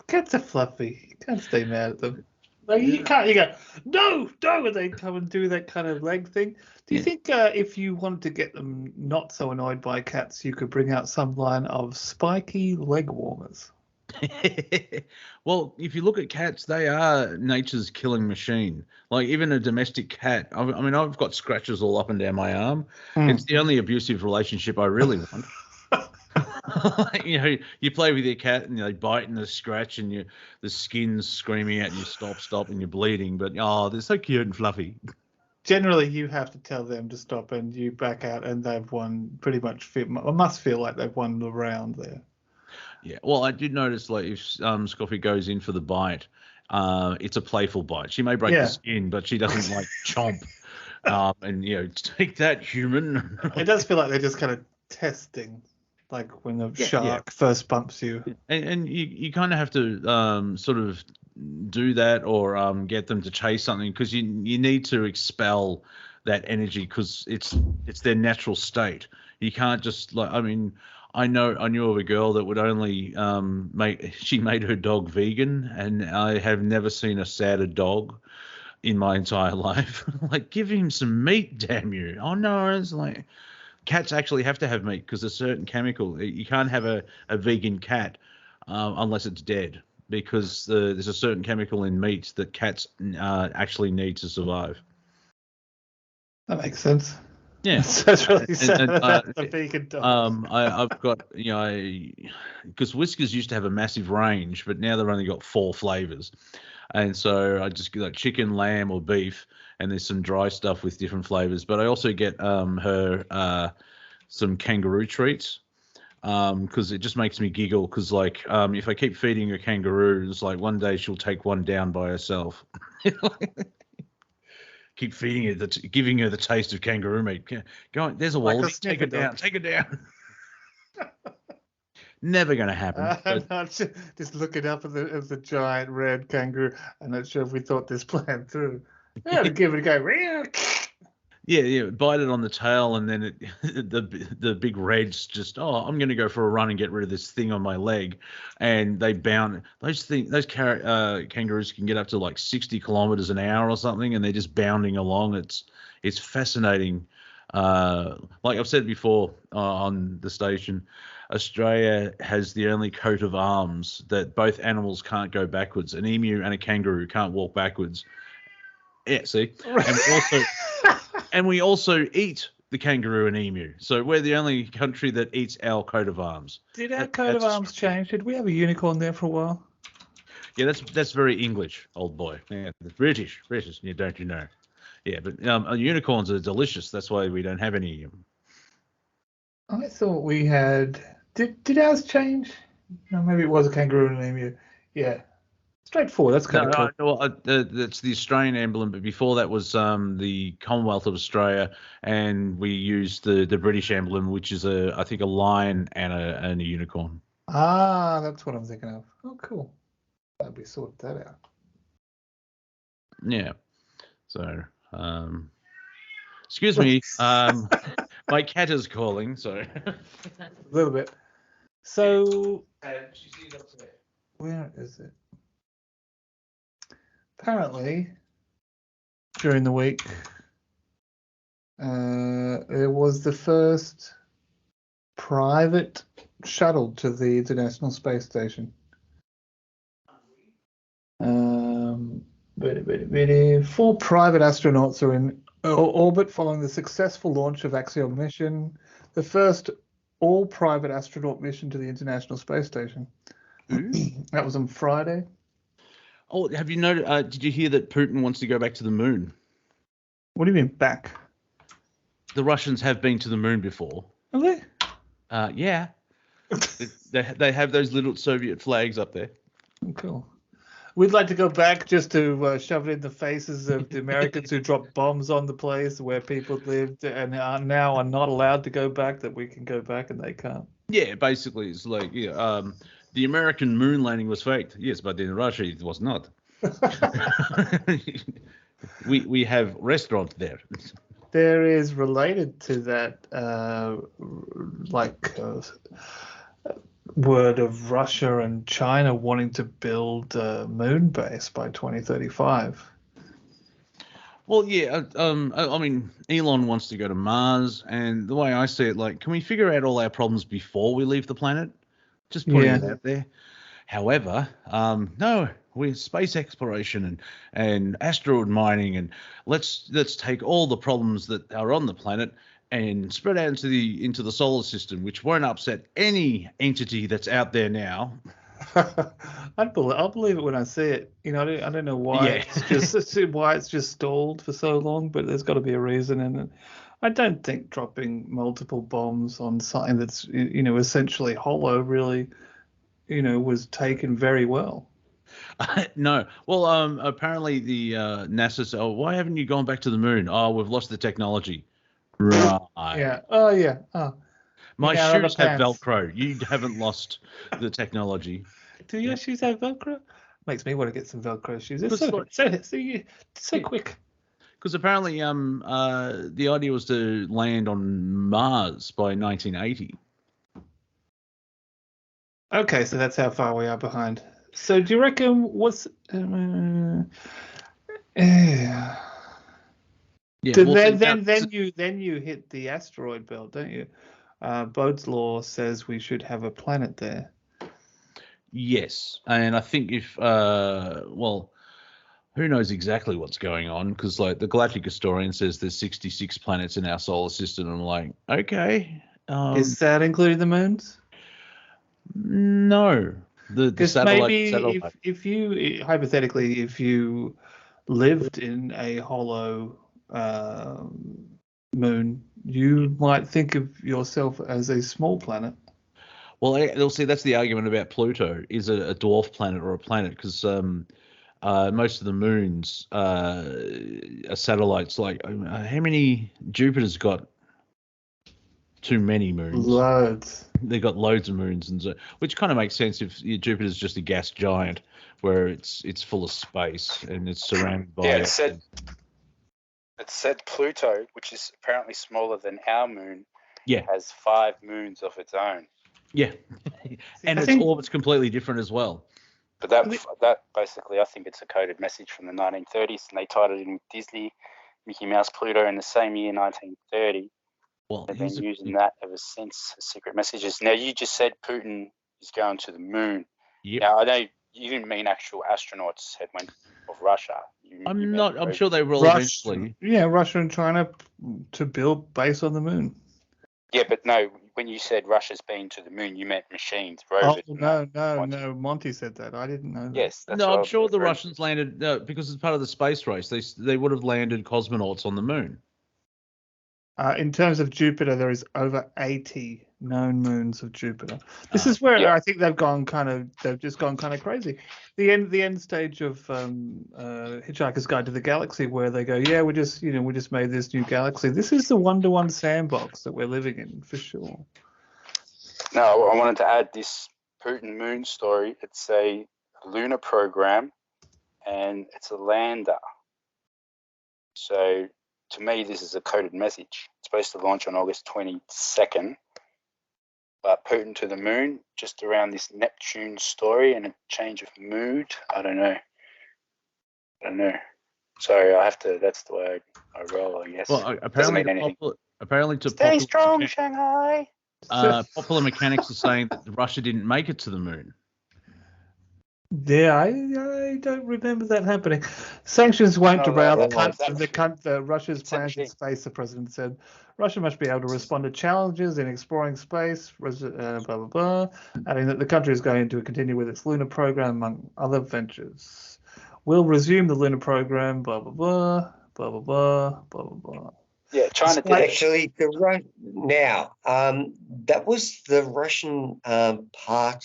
Cats are fluffy. You can't stay mad at them. Like, you can't. You go, no, and they come and do that kind of leg thing. Do you think if you wanted to get them not so annoyed by cats, you could bring out some line of spiky leg warmers? Well, if you look at cats, they are nature's killing machine. Like, even a domestic cat. I mean, I've got scratches all up and down my arm. It's the only abusive relationship I really want. You play with your cat and they bite and they scratch and the skin's screaming out and you stop and you're bleeding. But they're so cute and fluffy. Generally, you have to tell them to stop and you back out, and they've won pretty much. Must feel like they've won the round there. Yeah, well, I did notice, like, if Scoffy goes in for the bite, it's a playful bite. She may break the skin, but she doesn't like chomp and take that, human. It does feel like they're just kind of testing, like when the shark first bumps you. And you kind of have to sort of do that or get them to chase something, because you need to expel that energy, because it's their natural state. You can't just I knew of a girl that would only she made her dog vegan, and I have never seen a sadder dog in my entire life. Like, give him some meat, damn you. Oh no, it's like cats actually have to have meat because a certain chemical. You can't have a vegan cat unless it's dead, because there's a certain chemical in meat that cats actually need to survive. That makes sense. Yeah, that's really sad about the vegan dog. I've got because Whiskers used to have a massive range, but now they've only got 4 flavors, and so I just get like chicken, lamb, or beef, and there's some dry stuff with different flavors. But I also get her some kangaroo treats, because it just makes me giggle. Because like, if I keep feeding a kangaroo, it's like one day she'll take one down by herself. Keep feeding her, giving her the taste of kangaroo meat. Go on, there's a Like a wallaby. Take her sniffer dog. down. Take her down. Never going to happen. But I'm just looking up at the giant red kangaroo. I'm not sure if we thought this plan through. Yeah, to give it a go. yeah, bite it on the tail, and then the big red's just, I'm going to go for a run and get rid of this thing on my leg, and they bound those kangaroos can get up to like 60 kilometers an hour or something, and they're just bounding along. It's fascinating. Like I've said before on the station, Australia has the only coat of arms that both animals can't go backwards. An emu and a kangaroo can't walk backwards. Yeah, see, and we also eat the kangaroo and emu. So we're the only country that eats our coat of arms. Did our coat of arms change? Did we have a unicorn there for a while? Yeah, that's very English, old boy. Yeah, British. Yeah, don't you know? Yeah, but unicorns are delicious. That's why we don't have any of them. I thought we had. Did ours change? No, maybe it was a kangaroo and an emu. Yeah. Straightforward. That's kind of cool. That's the Australian emblem, but before that was the Commonwealth of Australia, and we used the British emblem, which is I think a lion and a unicorn. Ah, that's what I'm thinking of. Oh, cool. Glad we sorted that out. Yeah. So, excuse me, my cat is calling. So a little bit. So, where is it? Apparently, during the week, there was the first private shuttle to the International Space Station. 4 private astronauts are in orbit following the successful launch of Axiom mission, the first all-private astronaut mission to the International Space Station. That was on Friday. Oh, have you noted? Did you hear that Putin wants to go back to the moon? What do you mean back? The Russians have been to the moon before. Have they? Yeah. they have those little Soviet flags up there. Oh, cool. We'd like to go back just to shove it in the faces of the Americans who dropped bombs on the place where people lived and now are not allowed to go back, that we can go back and they can't. Yeah, basically, it's like, the American moon landing was faked. Yes, but in Russia it was not. we have restaurant there. There is related to that, word of Russia and China wanting to build a moon base by 2035. Well, yeah, I mean, Elon wants to go to Mars, and the way I see it, like, can we figure out all our problems before we leave the planet? Just putting it out there. However, no, we're space exploration and asteroid mining, and let's take all the problems that are on the planet and spread out into the solar system, which won't upset any entity that's out there now. I'll believe it when I see it. You know, I don't know why it's just stalled for so long, but there's got to be a reason. And I don't think dropping multiple bombs on something that's essentially hollow really, was taken very well. No. Well, apparently the NASA said, why haven't you gone back to the moon? Oh, we've lost the technology. Right. Yeah. Oh, yeah. Oh. My shoes have Velcro. You haven't lost the technology. Do your shoes have Velcro? Makes me want to get some Velcro shoes. It's so quick. Because apparently, the idea was to land on Mars by 1980. Okay, so that's how far we are behind. So do you reckon what's? Yeah, then you hit the asteroid belt, don't you? Bode's law says we should have a planet there. Yes, and I think if who knows exactly what's going on, because like the galactic historian says there's 66 planets in our solar system, and I'm like, okay. Is that including the moons? No, the satellite. Maybe if you hypothetically, if you lived in a hollow moon, you might think of yourself as a small planet. Well, they'll see that's the argument about Pluto. Is it a dwarf planet or a planet? Because most of the moons are satellites. Like, how many? Jupiter's got too many moons. Loads. They've got loads of moons, and so, which kind of makes sense if Jupiter's just a gas giant, where it's full of space and it's surrounded by. Yeah, it said Pluto, which is apparently smaller than our moon, has 5 moons of its own. Yeah, and its orbit's completely different as well. But that basically, I think it's a coded message from the 1930s, and they tied it in with Disney, Mickey Mouse, Pluto in the same year, 1930. Well, they've been using that ever since, secret messages. Now, you just said Putin is going to the moon. Yep. Now, I know you didn't mean actual astronauts of Russia. I'm sure they will eventually. Yeah, Russia and China to build base on the moon. Yeah, but no, when you said Russia's been to the moon, you meant machines, rovers. Oh, no. Monty said that. I didn't know that. Yes. No, I'm sure the Russians landed, because it's part of the space race. They would have landed cosmonauts on the moon. In terms of Jupiter, there is over 80 known moons of Jupiter. This is where I think they've just gone kind of crazy. The end stage of Hitchhiker's Guide to the Galaxy, where they go, we just made this new galaxy. This is the 1-to-1 sandbox that we're living in for sure. No, I wanted to add this Putin moon story. It's a lunar program, and it's a lander. So, to me, this is a coded message. It's supposed to launch on August 22nd. But Putin to the moon, just around this Neptune story and a change of mood. I don't know. So that's the way I roll, I guess. Well, apparently to stay strong, Shanghai. Popular mechanics are saying that Russia didn't make it to the moon. Yeah, I don't remember that happening. Sanctions won't derail Russia's plans in space, the president said. Russia must be able to respond to challenges in exploring space, blah, blah, blah, adding that the country is going to continue with its lunar program, among other ventures. We'll resume the lunar program, blah, blah, blah, blah, blah, blah, blah, blah, blah. Yeah, China did actually that was the Russian part.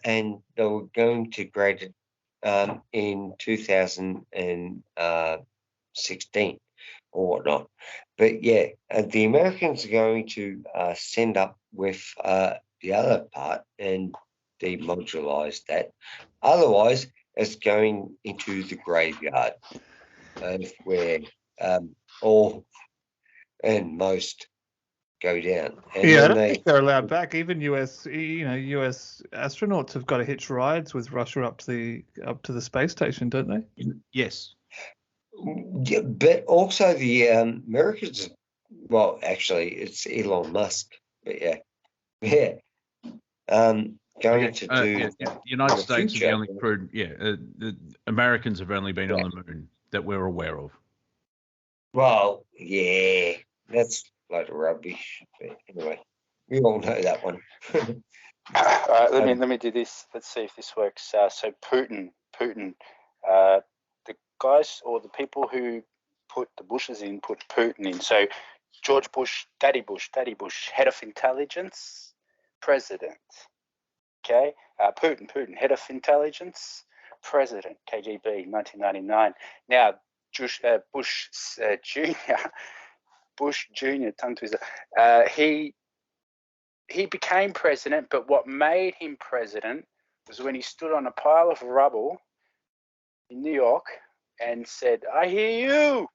And they were going to grade it in 2016 or whatnot. But the Americans are going to send up with the other part and demodularize that. Otherwise, it's going into the graveyard of where all and most go down. And I don't think they're allowed back. Even US astronauts have got to hitch rides with Russia up to the space station, don't they? Yes. Yeah, but also the Americans. Well, actually, it's Elon Musk. But going to do. The United States are the only crewed. The Americans have only been on the moon that we're aware of. Well, that's load of rubbish. But anyway, we all know that one. Let me do this. Let's see if this works. So Putin, the guys or the people who put the Bushes in put Putin in. So George Bush, Daddy Bush, head of intelligence, president. Okay, Putin, head of intelligence, president, KGB, 1999. Now, Bush Jr., tongue twister. He became president, but what made him president was when he stood on a pile of rubble in New York and said, "I hear you,"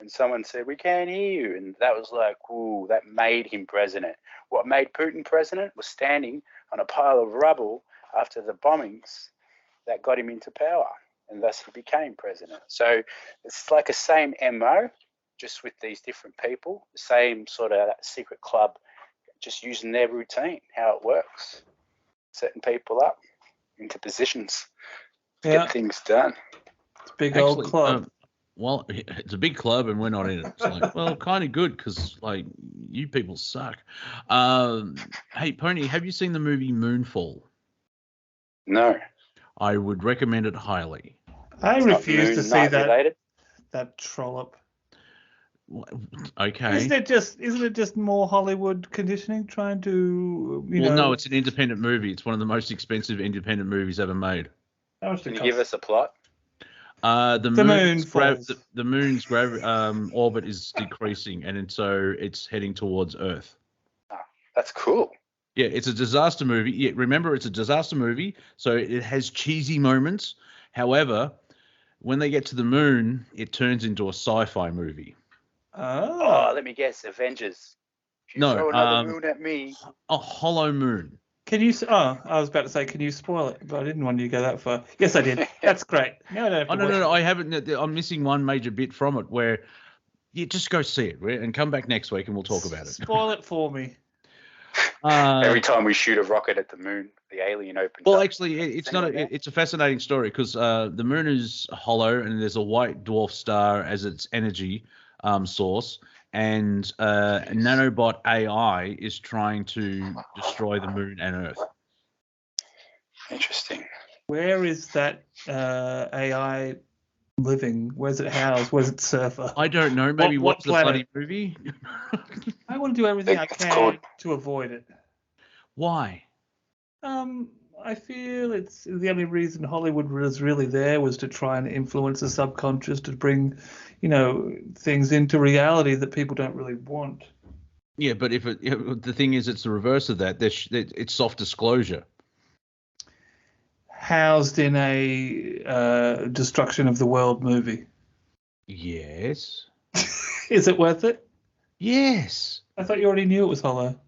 and someone said, "We can't hear you," and that was like, ooh, that made him president. What made Putin president was standing on a pile of rubble after the bombings that got him into power, and thus he became president. So it's like a same MO, just with these different people, the same sort of secret club, just using their routine, how it works, setting people up into positions to get things done. It's a big old club. Well, it's a big club and we're not in it. It's like, well, kind of good because, like, you people suck. Hey, Pony, have you seen the movie Moonfall? No. I would recommend it highly. I refuse to see that trollop. Okay. Isn't it just more Hollywood conditioning trying to No, it's an independent movie. It's one of the most expensive independent movies ever made. How much Can it you cost? give us a plot? The moon falls. the moon's orbit is decreasing, and so it's heading towards Earth. Oh, that's cool. Yeah, it's a disaster movie. Yeah, remember, it's a disaster movie, so it has cheesy moments. However, when they get to the moon, it turns into a sci-fi movie. Oh, let me guess. Avengers. If you No, throw another moon at me. A hollow moon. Can you? Oh, I was about to say, can you spoil it? But I didn't want you to go that far. Yes, I did. That's great. Now I don't have to watch No. it. I haven't. I'm missing one major bit from it where you just go see it, right? And come back next week and we'll talk about it. Spoil it for me. Every time we shoot a rocket at the moon, the alien opens up. Well, actually, it's not. It's a fascinating story because the moon is hollow and there's a white dwarf star as its energy source, and nanobot AI is trying to destroy the moon and Earth. Interesting. Where is that AI living? Where's it housed? Where's it surfer? I don't know. Maybe What watch the bloody movie. I want to do everything I can to avoid it. Why? I feel it's the only reason Hollywood was really there was to try and influence the subconscious to bring, things into reality that people don't really want. Yeah, but the thing is, it's the reverse of that. It's soft disclosure. Housed in a destruction of the world movie. Yes. Is it worth it? Yes. I thought you already knew it was hollow.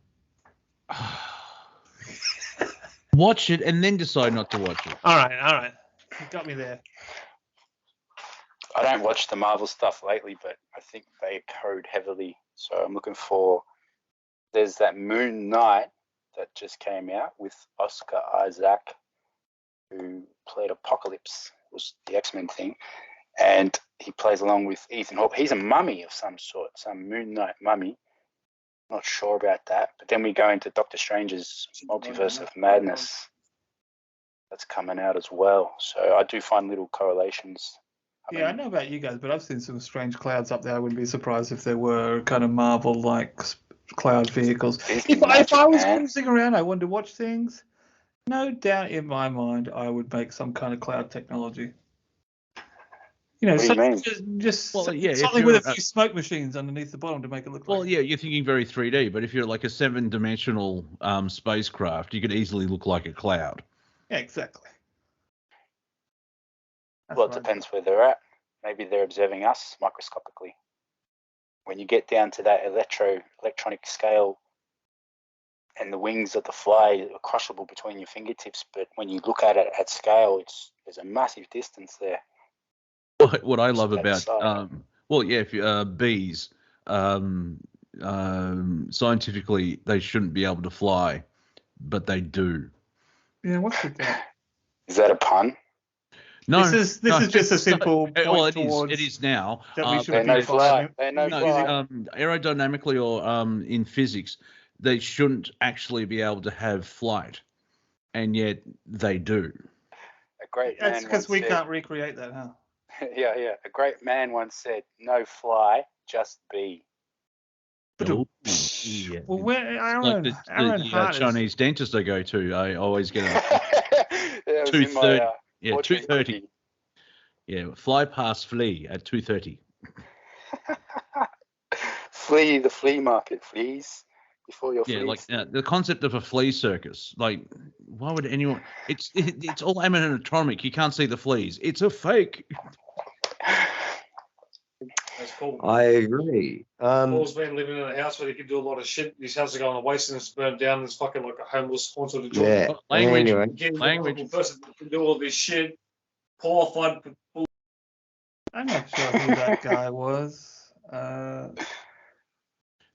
Watch it and then decide not to watch it. All right. You got me there. I don't watch the Marvel stuff lately, but I think they code heavily. So I'm looking for. There's that Moon Knight that just came out with Oscar Isaac, who played Apocalypse, was the X-Men thing, and he plays along with Ethan Hawke. He's a mummy of some sort, some Moon Knight mummy. Not sure about that. But then we go into Doctor Strange's Multiverse of Madness. That's coming out as well. So I do find little correlations. I know about you guys, but I've seen some strange clouds up there. I wouldn't be surprised if there were kind of Marvel-like cloud vehicles. If I was cruising around, I wanted to watch things, no doubt in my mind I would make some kind of cloud technology. What do you mean? Just something with a few smoke machines underneath the bottom to make it look like. Well, yeah, you're thinking very 3D, but if you're like a 7-dimensional spacecraft, you could easily look like a cloud. Yeah, exactly. It depends where they're at. Maybe they're observing us microscopically. When you get down to that electronic scale, and the wings of the fly are crushable between your fingertips, but when you look at it at scale, there's a massive distance there. What I love about bees, scientifically they shouldn't be able to fly, but they do. Yeah, what's with that? Is that a pun? No, this is just a simple point. Well, towards it is now. That we should no fly. No fly. Aerodynamically or in physics, they shouldn't actually be able to have flight, and yet they do. A great man. That's because we can't recreate that, huh? Yeah. A great man once said, "No fly, just be." Oh, yeah. Well, where Aaron the Chinese dentist I go to, I always get a 2:30. Yeah, 2:30. Yeah, fly past flea at 2:30. Flea the flea market, fleas before your fleas. Yeah, like the concept of a flea circus. Like, why would anyone? It's all animatronic. You can't see the fleas. It's a fake. That's cool. I agree. Paul's been living in a house where he can do a lot of shit. His house is going to waste and it's burned down. And it's fucking like a homeless sponsored job. Yeah. Language. Anyway. Language. Person can do all this shit. Qualified. I'm not sure who that guy was.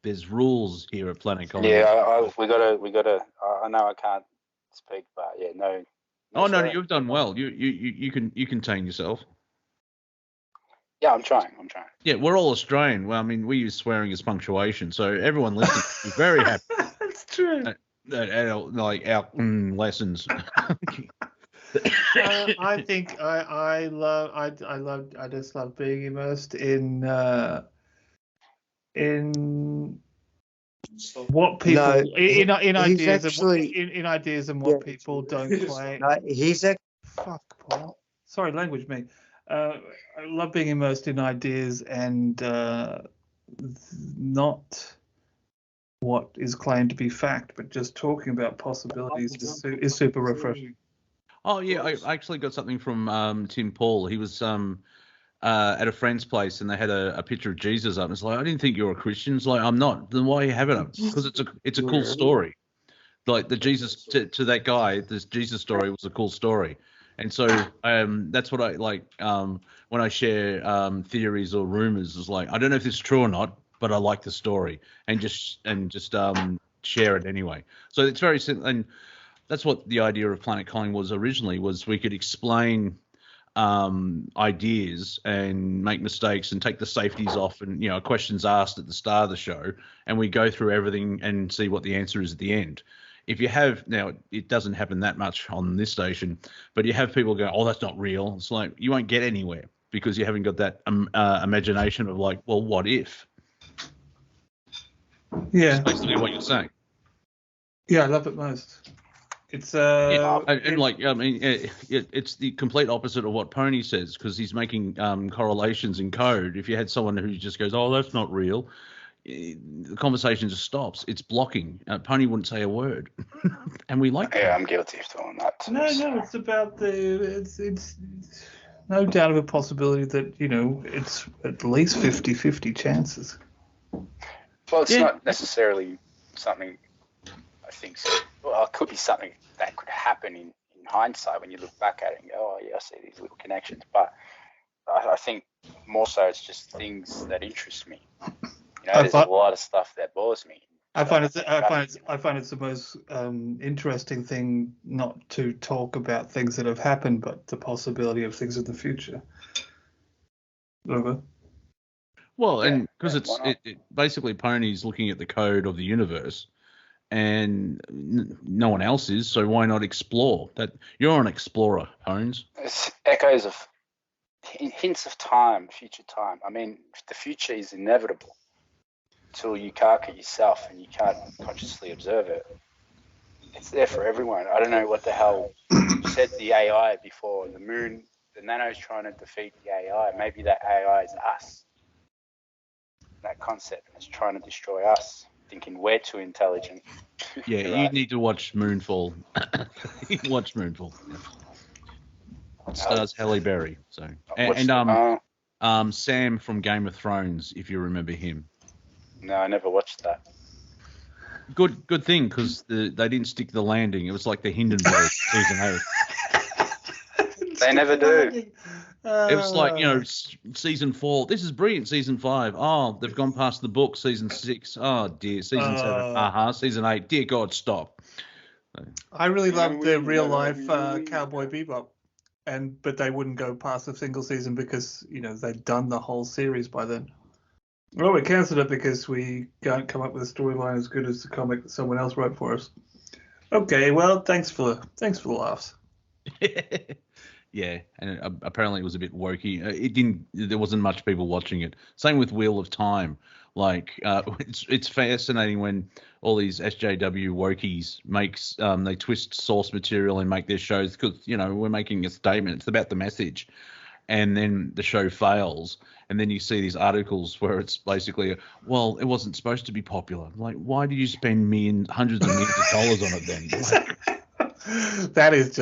There's rules here at Planet Collingwood. Yeah, we gotta. I know I can't speak, but yeah, no. No, you've done well. You can contain yourself. Yeah, I'm trying. Yeah, we're all Australian. Well, I mean, we use swearing as punctuation, so everyone listening is very happy. That's true. Our lessons. I think I just love being immersed in in So, what people No, in he's ideas actually- in ideas and what Yeah. people don't Yes. claim. No, he's actually. Fuck, Paul. Sorry, language me. I love being immersed in ideas and not what is claimed to be fact, but just talking about possibilities is super refreshing. Oh yeah, I actually got something from Tim Paul. He was at a friend's place and they had a picture of Jesus up. And it's like, I didn't think you were a Christian. It's like, I'm not. Then why are you having it? Because it's a cool story. Like the Jesus to that guy, this Jesus story was a cool story. And so that's what I like when I share theories or rumors. Is like, I don't know if this is true or not, but I like the story and just share it anyway. So it's very simple, and that's what the idea of Planet Collingwood was originally. Was we could explain ideas and make mistakes and take the safeties off, and questions asked at the start of the show, and we go through everything and see what the answer is at the end. If you have now, it doesn't happen that much on this station, but you have people go, "Oh, that's not real." It's like you won't get anywhere because you haven't got that imagination of like, well, what if? Yeah, It's basically what you're saying. yeah, I love it most. It's it's the complete opposite of what Pony says, because he's making correlations in code. If you had someone who just goes, "Oh, that's not real," the conversation just stops. It's blocking. Pony wouldn't say a word, and we like. Yeah, I'm guilty of doing that. No, it's about it's no doubt of a possibility that it's at least 50-50 chances. Well, it's not necessarily something I think. Well, it could be something that could happen in hindsight when you look back at it and go, "Oh, yeah, I see these little connections." But I think more so it's just things that interest me. There's a lot of stuff that bores me. I find it's the most interesting thing not to talk about things that have happened, but the possibility of things in the future. Over. Well, and because it basically Pony's looking at the code of the universe, and no one else is, so why not explore that? You're an explorer, Pones. It's echoes of hints of time, future time. I mean, the future is inevitable until you cark it yourself and you can't consciously observe it. It's there for everyone. I don't know what the hell you said the AI before. The moon, the nano's trying to defeat the AI. Maybe that AI is us. That concept is trying to destroy us, thinking we're too intelligent. Yeah, you need to watch Moonfall. Watch Moonfall. It stars Halle Berry. So and Sam from Game of Thrones, if you remember him. No, I never watched that. Good thing, because they didn't stick the landing. It was like the Hindenburg season 8. They never do. It was like, season 4. This is brilliant. Season 5. Oh, they've gone past the book. Season 6. Oh dear. Season 7. Season 8. Dear God, stop. I really loved the real life Cowboy Bebop, but they wouldn't go past a single season because they'd done the whole series by then. Well, we cancelled it because we can't come up with a storyline as good as the comic that someone else wrote for us. Okay, well, thanks for the laughs. Yeah, and apparently it was a bit wokey. There wasn't much people watching it. Same with Wheel of Time. Like, it's fascinating when all these SJW wokies they twist source material and make their shows, because we're making a statement. It's about the message, and then the show fails, and then you see these articles where it's basically, well, it wasn't supposed to be popular. Like, why did you spend hundreds of millions of dollars on it then? Like, that is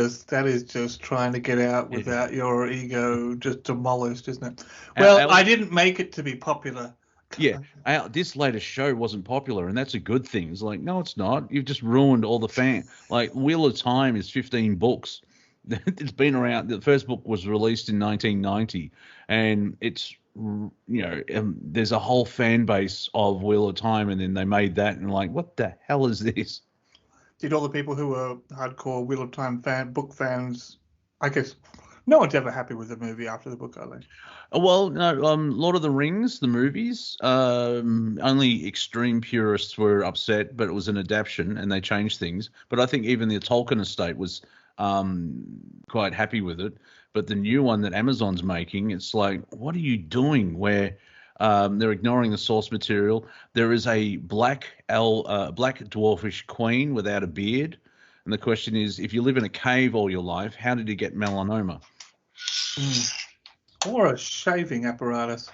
just trying to get out without your ego just demolished, isn't it? Well, I didn't make it to be popular. Yeah, this latest show wasn't popular, and that's a good thing. It's like, no, it's not. You've just ruined all the fan. Like, Wheel of Time is 15 books. It's been around. The first book was released in 1990, and it's there's a whole fan base of Wheel of Time, and then they made that, and like, what the hell is this? Did all the people who were hardcore Wheel of Time book fans, I guess, no one's ever happy with the movie after the book, are they? Well, no. Lord of the Rings, the movies, only extreme purists were upset, but it was an adaptation, and they changed things. But I think even the Tolkien estate was quite happy with it. But the new one that Amazon's making, it's like, what are you doing? Where They're ignoring the source material. There is a black dwarfish queen without a beard. And the question is, if you live in a cave all your life, how did you get melanoma? Or a shaving apparatus.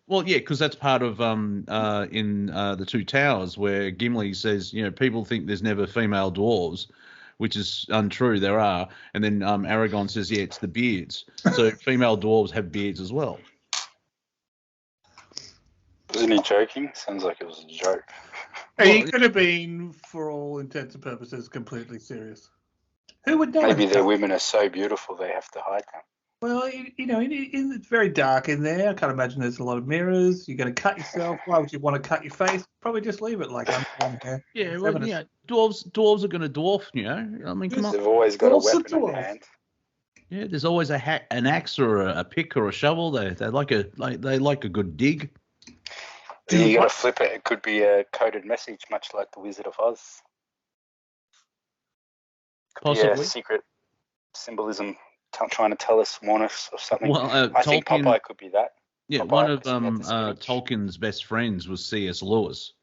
Well, yeah, because that's part of in the Two Towers where Gimli says, people think there's never female dwarves, which is untrue. There are. And then Aragorn says, yeah, it's the beards. So female dwarves have beards as well. Wasn't he joking? Sounds like it was a joke. He could have been, for all intents and purposes, completely serious. Who would know? Maybe their women are so beautiful they have to hide them. Well, it's very dark in there. I can't imagine there's a lot of mirrors. You're going to cut yourself. Why would you want to cut your face? Probably just leave it like I'm here. Yeah, well, dwarves are going to dwarf, I mean, come on. They've always got a weapon in hand. Yeah, there's always an axe or a pick or a shovel. They like a good dig. You got to flip it. It could be a coded message, much like the Wizard of Oz. Possibly. Yeah, secret symbolism trying to tell us, warn us, or something. Well, I think Popeye could be that. Yeah, Popeye, one of Tolkien's best friends was C.S. Lewis,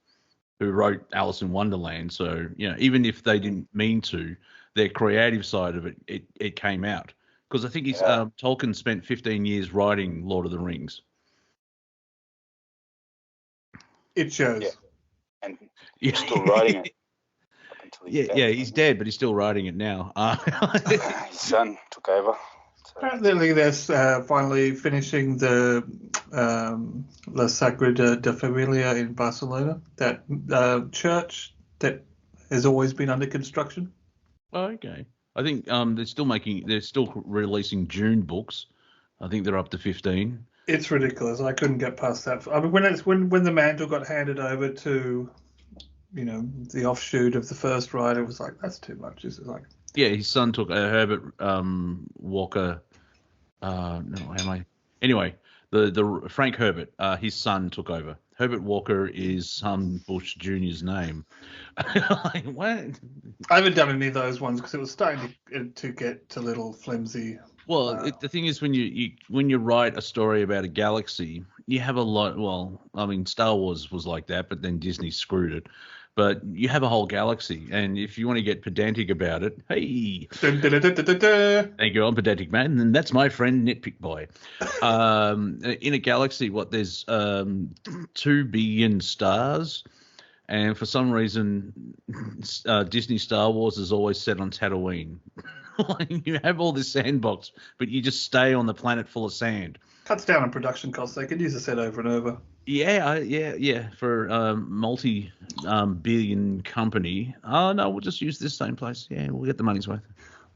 who wrote Alice in Wonderland. So, even if they didn't mean to, their creative side of it came out. Because I think Tolkien spent 15 years writing Lord of the Rings. It shows. Yeah. And he's still writing it. He's dead, but he's still writing it now. His son took over. So. Apparently, they're finally finishing the La Sagrada de Familia in Barcelona, that church that has always been under construction. Oh, okay. I think they're still releasing June books. I think they're up to 15. It's ridiculous. I couldn't get past that. I mean, when the mantle got handed over to, the offshoot of the first ride, it was like, that's too much. This is like. Yeah, his son took Herbert Walker. Anyway, the Frank Herbert, his son took over. Herbert Walker is Bush Jr.'s name. Like, what? I haven't done any of those ones because it was starting to get a little flimsy. Well, the thing is, when you write a story about a galaxy, you have a lot. Well, I mean, Star Wars was like that, but then Disney screwed it. But you have a whole galaxy, and if you want to get pedantic about it, hey, thank you, I'm pedantic man, and that's my friend Nitpick Boy. In a galaxy, there's 2 billion stars, and for some reason, Disney Star Wars is always set on Tatooine. You have all this sandbox, but you just stay on the planet full of sand. Cuts down on production costs. They could use the set over and over. Yeah. For a multi-billion company, no, we'll just use this same place. Yeah, we'll get the money's worth.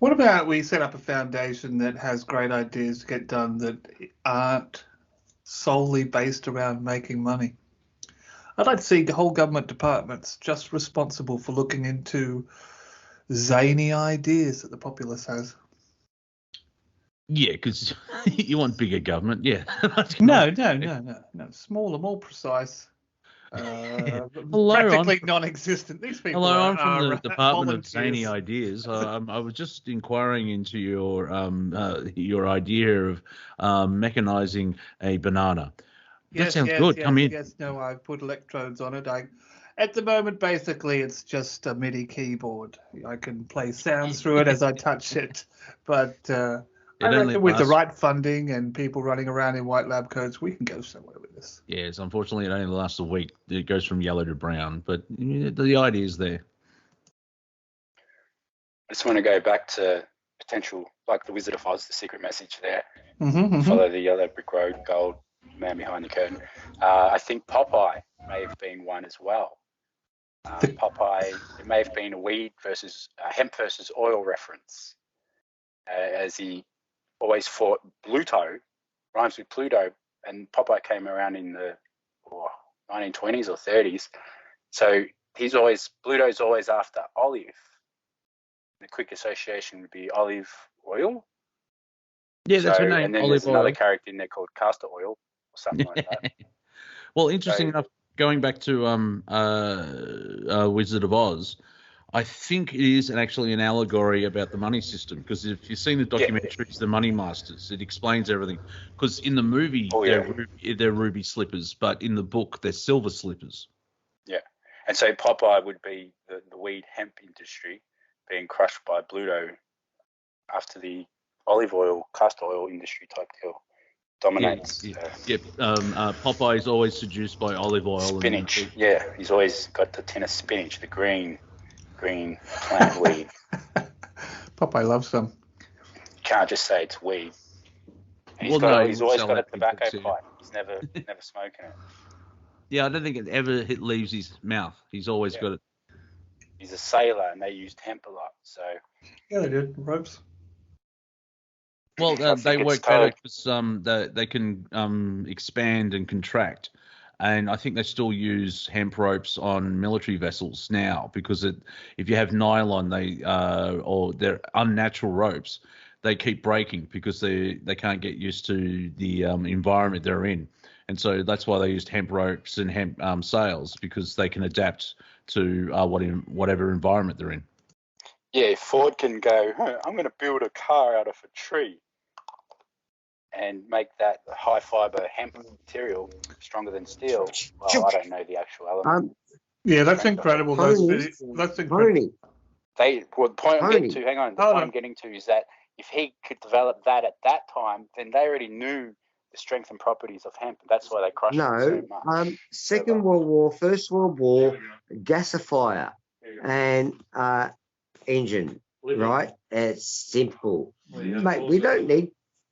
What about we set up a foundation that has great ideas to get done that aren't solely based around making money? I'd like to see the whole government departments just responsible for looking into zany ideas that the populace has. Yeah, because you want bigger government. Yeah. No. Smaller, more precise. Practically non-existent. These people. Hello, I'm from the Department of Zany Ideas. I was just inquiring into your idea of mechanizing a banana. That sounds good. Come in. Yes, no, I've put electrodes on it. At the moment, basically, it's just a MIDI keyboard. I can play sounds through it as I touch it, but I reckon with the right funding and people running around in white lab coats, we can go somewhere with this. Yes, unfortunately, it only lasts a week. It goes from yellow to brown, but the idea is there. I just want to go back to potential, like the Wizard of Oz, the secret message there. Mm-hmm. Follow the yellow brick road, gold, man behind the curtain. I think Popeye may have been one as well. Popeye, it may have been a hemp versus oil reference, as he always fought Bluto, rhymes with Pluto, and Popeye came around in the 1920s or 30s. So Bluto's always after olive. The quick association would be olive oil. Yeah, that's her name. And then olive there's another oil. character in there called castor oil or something like that. Well, interesting enough, going back to Wizard of Oz, I think it is actually an allegory about the money system, because if you've seen the documentaries, The Money Masters, it explains everything. Because in the movie, they're ruby slippers, but in the book, they're silver slippers. Yeah. And so Popeye would be the weed hemp industry being crushed by Bluto after the olive oil, castor oil industry type deal dominates. Popeye is always seduced by olive oil. Spinach. He's always got the tin of spinach, the green plant weed. Popeye loves them. You can't just say it's weed. And he's always got a tobacco pipe. He's never smoking it. Yeah, I don't think it ever leaves his mouth. He's always got it. He's a sailor, and they used hemp a lot. So yeah, they did ropes. Well, they work better because they can expand and contract. And I think they still use hemp ropes on military vessels now, because if you have nylon, or they're unnatural ropes, they keep breaking because they can't get used to the environment they're in. And so that's why they used hemp ropes and hemp sails, because they can adapt to whatever environment they're in. Yeah, Ford can go, I'm going to build a car out of a tree and make that high fiber hemp material stronger than steel. Well, I don't know the actual element. Yeah, that's incredible. That's incredible. The point I'm getting to is that if he could develop that at that time, then they already knew the strength and properties of hemp. That's why they crushed it so much. Second World War, First World War, gasifier and engine, right? It's simple. Mate, we don't need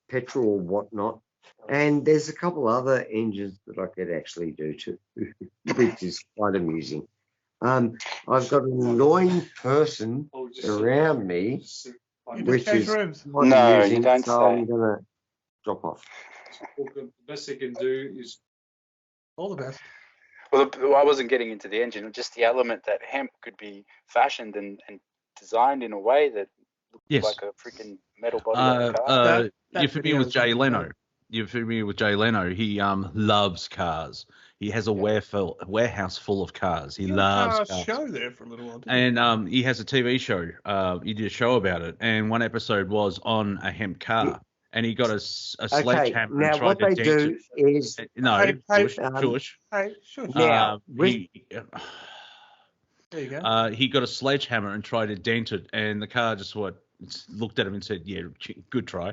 petrol or whatnot. And there's a couple other engines that I could actually do too, which is quite amusing. I've got an annoying person around me, which is no, you don't so I'm going to drop off. The best they can do is all the best. Well, I wasn't getting into the engine, just the element that hemp could be fashioned and designed in a way that looked like a freaking metal body of a car. You're familiar with Jay Leno? He loves cars. He has a warehouse full of cars. He loves cars. Show there for a little while. And he has a TV show. He did a show about it, and one episode was on a hemp car. And he got a sledgehammer. Now, and tried what to they dent do it. is... Shush. Now, there you go. He got a sledgehammer and tried to dent it, and the car just looked at him and said, "Yeah, good try."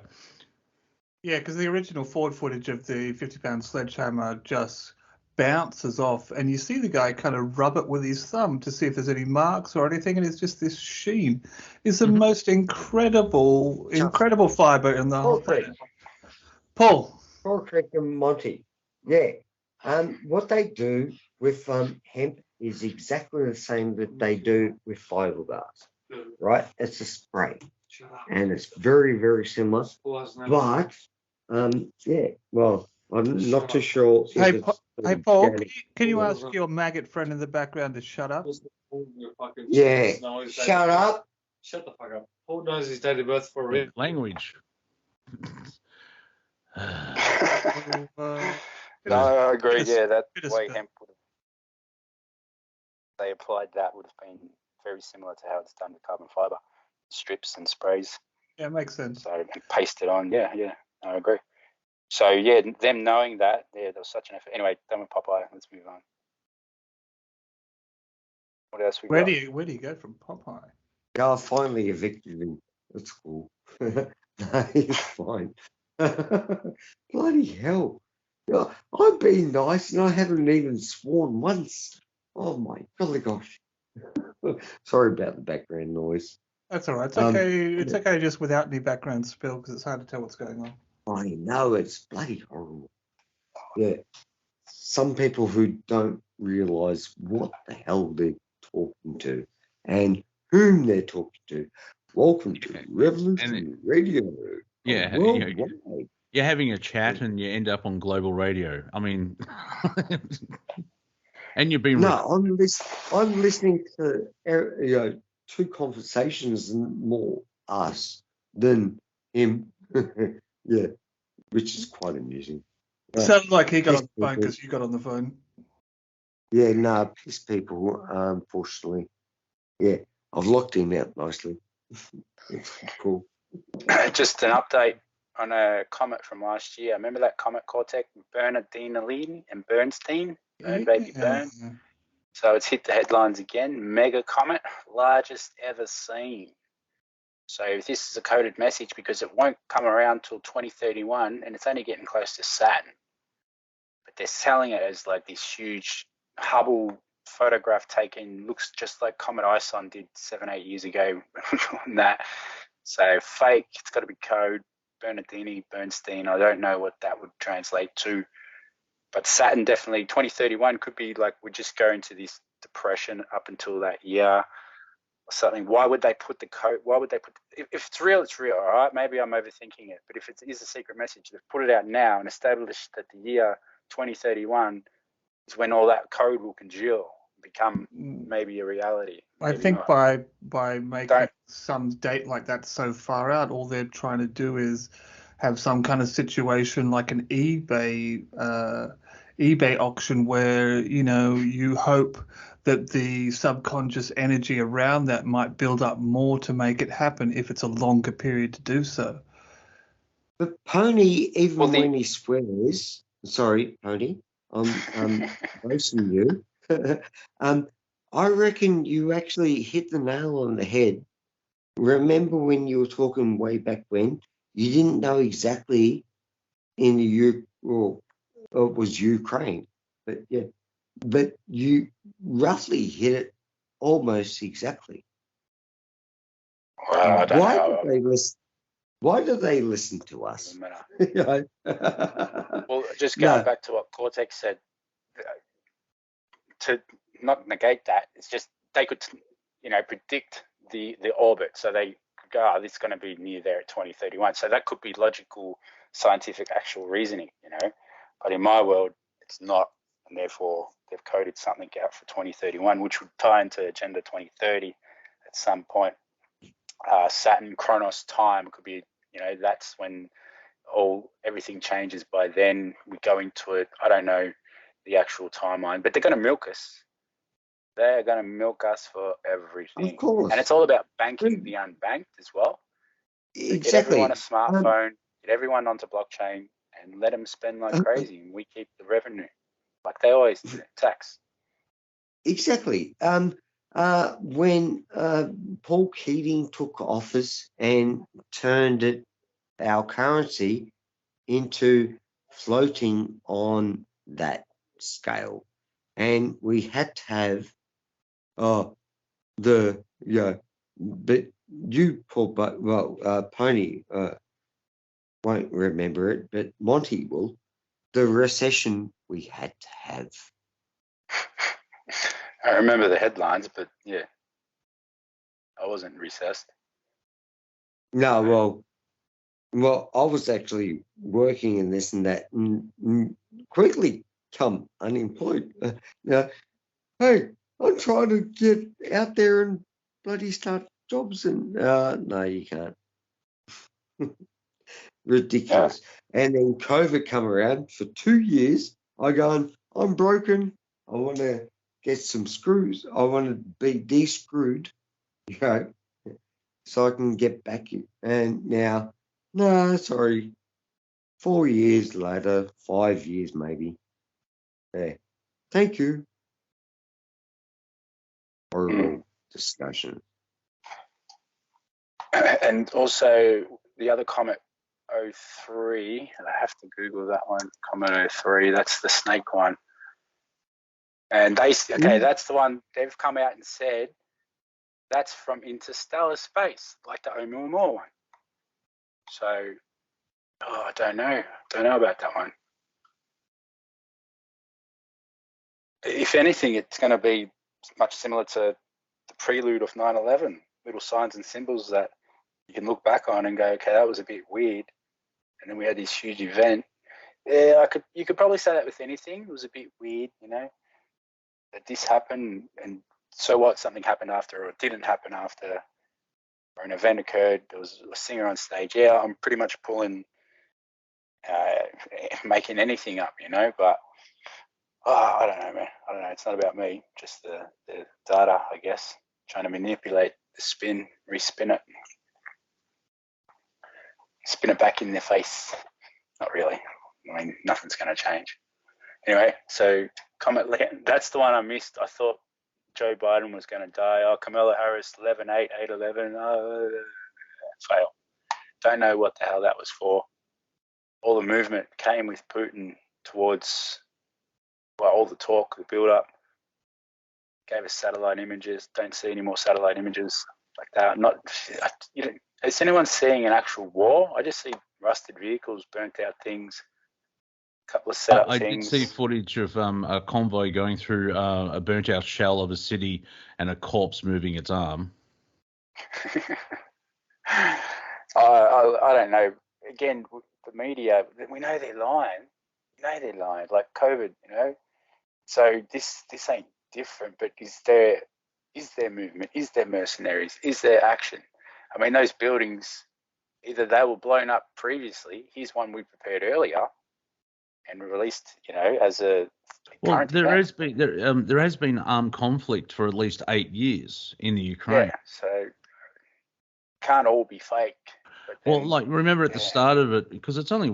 Yeah, because the original Ford footage of the 50-pound sledgehammer just bounces off, and you see the guy kind of rub it with his thumb to see if there's any marks or anything, and it's just this sheen. It's the most incredible fibre in the whole thing. Paul. Cortek and Monty. Yeah. What they do with hemp is exactly the same that they do with fiberglass, right? It's a spray, and it's very, very similar. But, well, I'm not too sure. Hey, Paul, can you ask your maggot friend in the background to shut up? Yeah, shut up. Shut the fuck up. Paul knows his date of birth for a reason. Language. No, I agree. Yeah, that way hemp they applied that would have been very similar to how it's done with carbon fiber strips and sprays. Yeah, it makes sense. So and paste it on. Yeah, I agree. So yeah, them knowing that, there was such an effort. Anyway, done with Popeye. Let's move on. What else we got? Where do you go from Popeye? Yeah, I finally evicted him. That's cool. No, he's fine. Bloody hell. Yeah, I've been nice and I haven't even sworn once. Oh my golly gosh. Sorry about the background noise. That's all right. It's okay. It's okay just without any background spill, because it's hard to tell what's going on. I know, it's bloody horrible. Yeah. Some people who don't realise what the hell they're talking to and whom they're talking to. Welcome to Revolution Radio. Yeah, you're having a chat and you end up on global radio. I mean, and you've been... No, I'm listening to two conversations and more us than him. Yeah, which is quite amusing. It sounded like he got on the phone because you got on the phone. Yeah, no, piss people, unfortunately. Yeah, I've locked him out nicely. It's cool. Just an update on a comet from last year. Remember that comet Cortek, Bernardine and Bernstein? Burn, baby, burn. Yeah. So it's hit the headlines again. Mega comet, largest ever seen. So if this is a coded message, because it won't come around till 2031, and it's only getting close to Saturn, but they're selling it as like this huge Hubble photograph taken, looks just like Comet Ison did 7-8 years ago on that. So fake, it's got to be code. Bernardini, Bernstein, I don't know what that would translate to. But Saturn definitely, 2031 could be like, we just go into this depression up until that year or something. Why would they put the code? Why would they put, if it's real, it's real, all right? Maybe I'm overthinking it. But if it is a secret message, they've put it out now and established that the year 2031 is when all that code will congeal, become maybe a reality. I think by making some date like that so far out, all they're trying to do is have some kind of situation like an eBay auction where, you know, you hope that the subconscious energy around that might build up more to make it happen if it's a longer period to do so. But Pony, even when he swears, sorry, Pony, I'm roasting you. I reckon you actually hit the nail on the head. Remember when you were talking way back when, you didn't know exactly in the it was Ukraine, but yeah, but you roughly hit it almost exactly. Well, I don't know. Why do they listen to us? Well, just going back to what Cortek said, to not negate that, it's just they could, you know, predict the orbit. So they could go, oh, this is going to be near there at 2031. So that could be logical, scientific, actual reasoning, you know. But in my world, it's not, and therefore they've coded something out for 2031, which would tie into Agenda 2030 at some point. Saturn Chronos time could be, you know, that's when everything changes. By then we go into it. I don't know the actual timeline, but they're going to milk us. They're going to milk us for everything. Of course. And it's all about banking the unbanked as well. Exactly. Get everyone a smartphone, get everyone onto blockchain, and let them spend like crazy, and we keep the revenue like they always do. Tax. Exactly. When Paul Keating took office and turned our currency into floating on that scale, and we had to have but you, Paul, Pony won't remember it, but Monty will. The recession we had to have. I remember the headlines, but yeah, I wasn't recessed. No, well, I was actually working in this and that, and quickly come unemployed. Hey, I'm trying to get out there and bloody start jobs, and no, you can't. Ridiculous. Yeah. And then COVID come around for 2 years. I'm broken. I want to get some screws. I want to be de-screwed, you know, so I can get back in. And now, no, sorry, 4 years later, 5 years maybe. Yeah. Thank you. Horrible discussion. And also the other Comet 03, I have to Google that one, Comet 03, that's the snake one. And that's the one they've come out and said that's from interstellar space, like the Oumuamua one. So, I don't know about that one. If anything, it's going to be much similar to the prelude of 9/11, little signs and symbols that you can look back on and go, okay, that was a bit weird. And then we had this huge event. Yeah, you could probably say that with anything. It was a bit weird, you know, that this happened, and so what? Something happened after, or it didn't happen after, or an event occurred. There was a singer on stage. Yeah, I'm pretty much pulling, making anything up, you know, but I don't know, man. I don't know. It's not about me, just the data, I guess. trying to manipulate the spin, respin it, spin it back in their face. Not really. I mean, nothing's going to change. Anyway, so that's the one I missed. I thought Joe Biden was going to die. Oh, Kamala Harris, 11-8, 8-11. Oh, fail. Don't know what the hell that was for. All the movement came with Putin towards, well, all the talk, the build-up. Gave us satellite images. Don't see any more satellite images like that. Is anyone seeing an actual war? I just see rusted vehicles, burnt out things, a couple of set up things. I did see footage of a convoy going through a burnt out shell of a city and a corpse moving its arm. I don't know. Again, the media, we know they're lying. Like COVID, So this ain't different, but is there movement? Is there mercenaries? Is there action? I mean, those buildings, either they were blown up previously. Here's one we prepared earlier and released, as a current event. There has been armed conflict for at least 8 years in the Ukraine. Yeah, so can't all be fake. Well, remember at the start of it, because it's only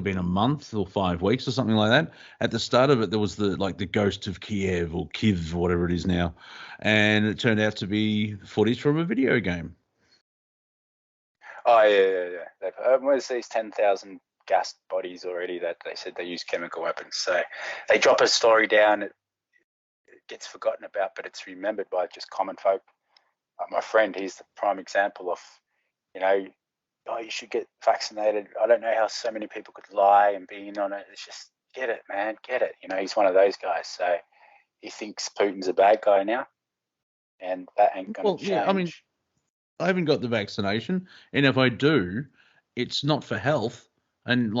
been a month or 5 weeks or something like that. At the start of it, there was the ghost of Kiev or Kiev, whatever it is now, and it turned out to be footage from a video game. Oh yeah. There's these 10,000 gassed bodies already that they said they use chemical weapons. So they drop a story down, it gets forgotten about, but it's remembered by just common folk. My friend, he's the prime example of, you should get vaccinated. I don't know how so many people could lie and be in on it. It's just, get it, man, get it. He's one of those guys. So he thinks Putin's a bad guy now, and that ain't going to change. Yeah, I mean, I haven't got the vaccination, and if I do, it's not for health. And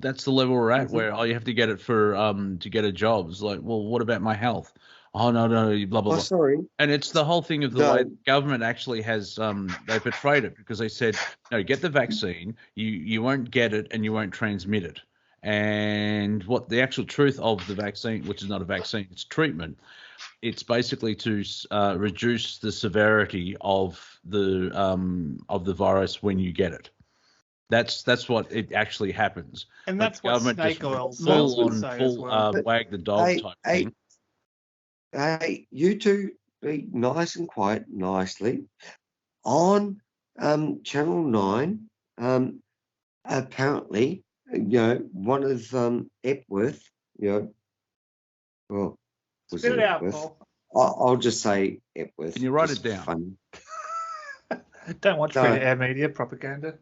that's the level we're at, where you have to get it for to get a job. It's like, well, what about my health? Oh no, blah blah blah. Sorry. And it's the whole thing of the way the government actually has they portrayed it, because they said, no, get the vaccine, you won't get it and you won't transmit it. And what the actual truth of the vaccine, which is not a vaccine, it's treatment. It's basically to reduce the severity of the virus when you get it. That's what it actually happens. And that's what snake oil full well. wag the dog type thing. Hey, you two be nice and quiet nicely. On Channel 9, apparently, one of Epworth, well, was Spit it it out, Epworth? Paul. I'll just say Epworth. Can you write it down? Fun. Don't watch free-to-air media propaganda.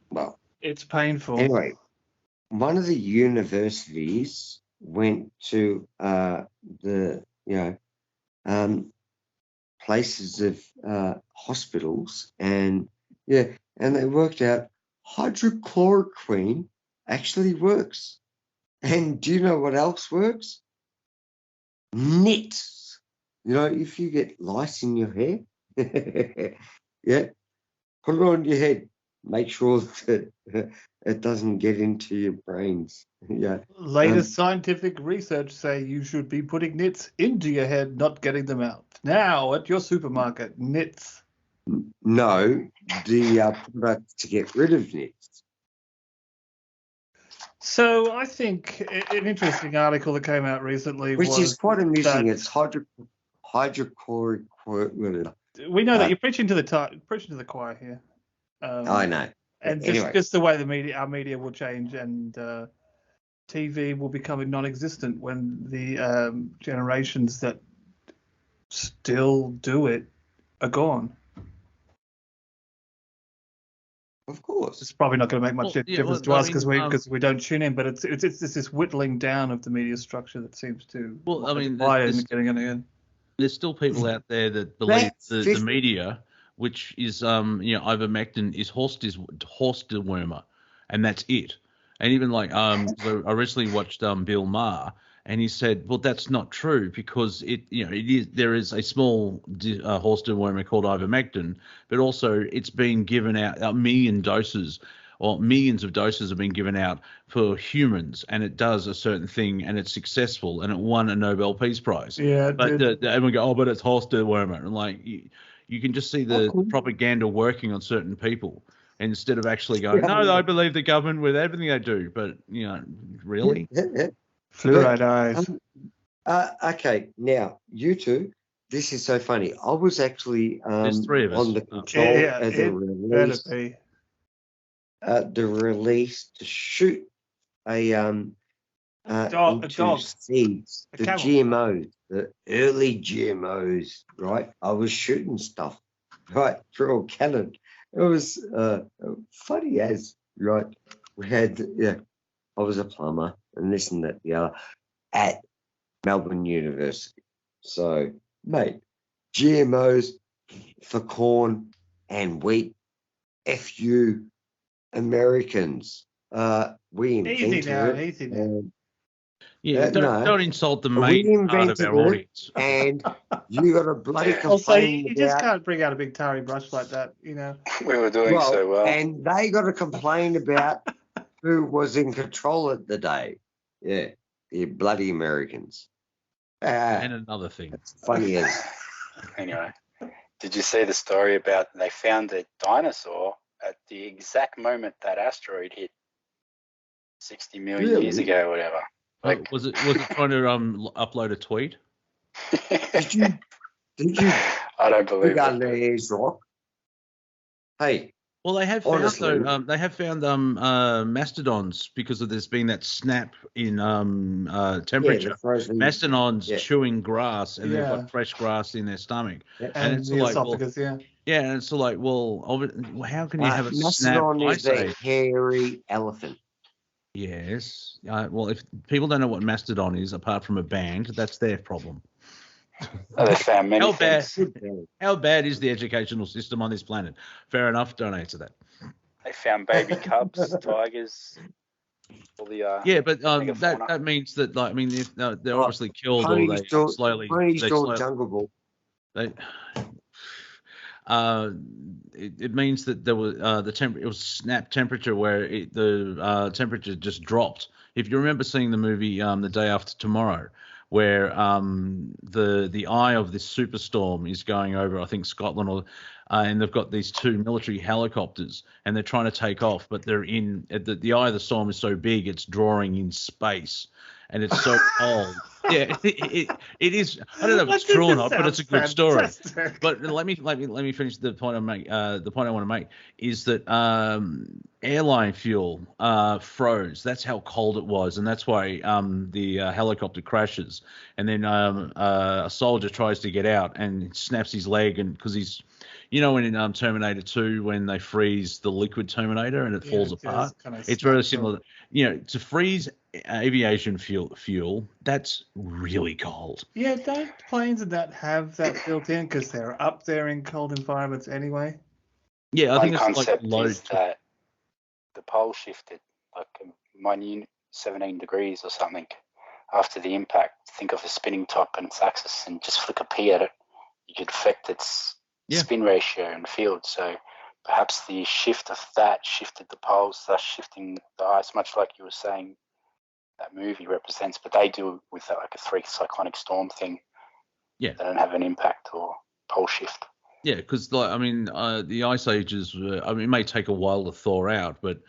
Well, it's painful. Anyway, one of the universities went to the places of hospitals, and they worked out hydrochloroquine actually works. And do you know what else works? Nits. If you get lice in your hair, put it on your head. Make sure that it doesn't get into your brains. Latest scientific research say you should be putting nits into your head, not getting them out. Now at your supermarket, nits. No, the product to get rid of nits. So I think an interesting article that came out recently, which is quite amusing. It's hydrochloric. We know that you're preaching to the choir here. I know. And just the way our media will change, and TV will become non-existent when the generations that still do it are gone. Of course, it's probably not going to make much difference to us because we don't tune in. But it's this whittling down of the media structure that seems to. Well, I mean, getting in again. There's still people out there that believe the media, which is ivermectin is horse dewormer, and that's it. And even so I recently watched Bill Maher, and he said, well, that's not true, because there is a small horse dewormer called ivermectin, but also it's been given out 1 million doses or millions of doses have been given out for humans, and it does a certain thing, and it's successful, and it won a Nobel Peace Prize. Yeah, But everyone go, oh, but it's hostile wormer, and like you can just see the propaganda working on certain people instead of actually going, no, I believe the government with everything they do, but really, fluoride eyes. Okay, now you two. This is so funny. I was actually there's three of us on the control as a release. The release to shoot a into seeds, the GMOs, the early GMOs, right? I was shooting stuff, right, through a cannon. It was funny as, right? We had, I was a plumber and this and that, the other, at Melbourne University. So, mate, GMOs for corn and wheat, F you Americans. We invented it. Easy now. Yeah, don't insult the main part of our audience. And you got a bloody complaint also, you just can't bring out a big tarry brush like that, you know. We were doing so well. And they got to complain about who was in control at the day. Yeah, the bloody Americans. And another thing. It's funny as. Anyway, did you see the story about they found a dinosaur at the exact moment that asteroid hit 60 million years ago or whatever? Like, was it trying to upload a tweet? Did you? I don't believe it. Rock. Hey. Well, they have found mastodons because of this being that snap in temperature. Mastodons chewing grass, and they've got fresh grass in their stomach. Yeah. And it's like, esophagus, and it's like, well, how can you have a mastodon snap? Is a hairy elephant. Yes. Well, if people don't know what mastodon is, apart from a band, that's their problem. They found many things. How bad is the educational system on this planet? Fair enough. Don't answer that. They found baby cubs, tigers. All the but that means that, like, I mean, they're obviously killed, or they slowly. Jungle Book. It means that there was it was snap temperature where the temperature just dropped. If you remember seeing the movie The Day After Tomorrow, where the eye of this superstorm is going over, I think, Scotland, and they've got these two military helicopters, and they're trying to take off, but they're in the eye of the storm is so big it's drawing in space, and it's so cold. Yeah, it is. I don't know if it's true or not, but it's a good story. But let me finish the point I make. The point I want to make is that airline fuel froze. That's how cold it was, and that's why the helicopter crashes. And then a soldier tries to get out and snaps his leg, and because he's, in Terminator 2 when they freeze the liquid Terminator and it falls apart. It's very similar. To freeze aviation fuel, that's really cold. Yeah, don't planes and that have that built in because they're up there in cold environments anyway? Yeah, I think it's concept like is that the pole shifted like minute 17 degrees or something after the impact. Think of a spinning top and its axis and just flick a P at it. You could affect its spin ratio and field. So perhaps the shift of that shifted the poles, thus shifting the ice, much like you were saying that movie represents, but they do with like a 3 cyclonic storm thing. Yeah. They don't have an impact or pole shift. Yeah, because the ice ages, it may take a while to thaw out, but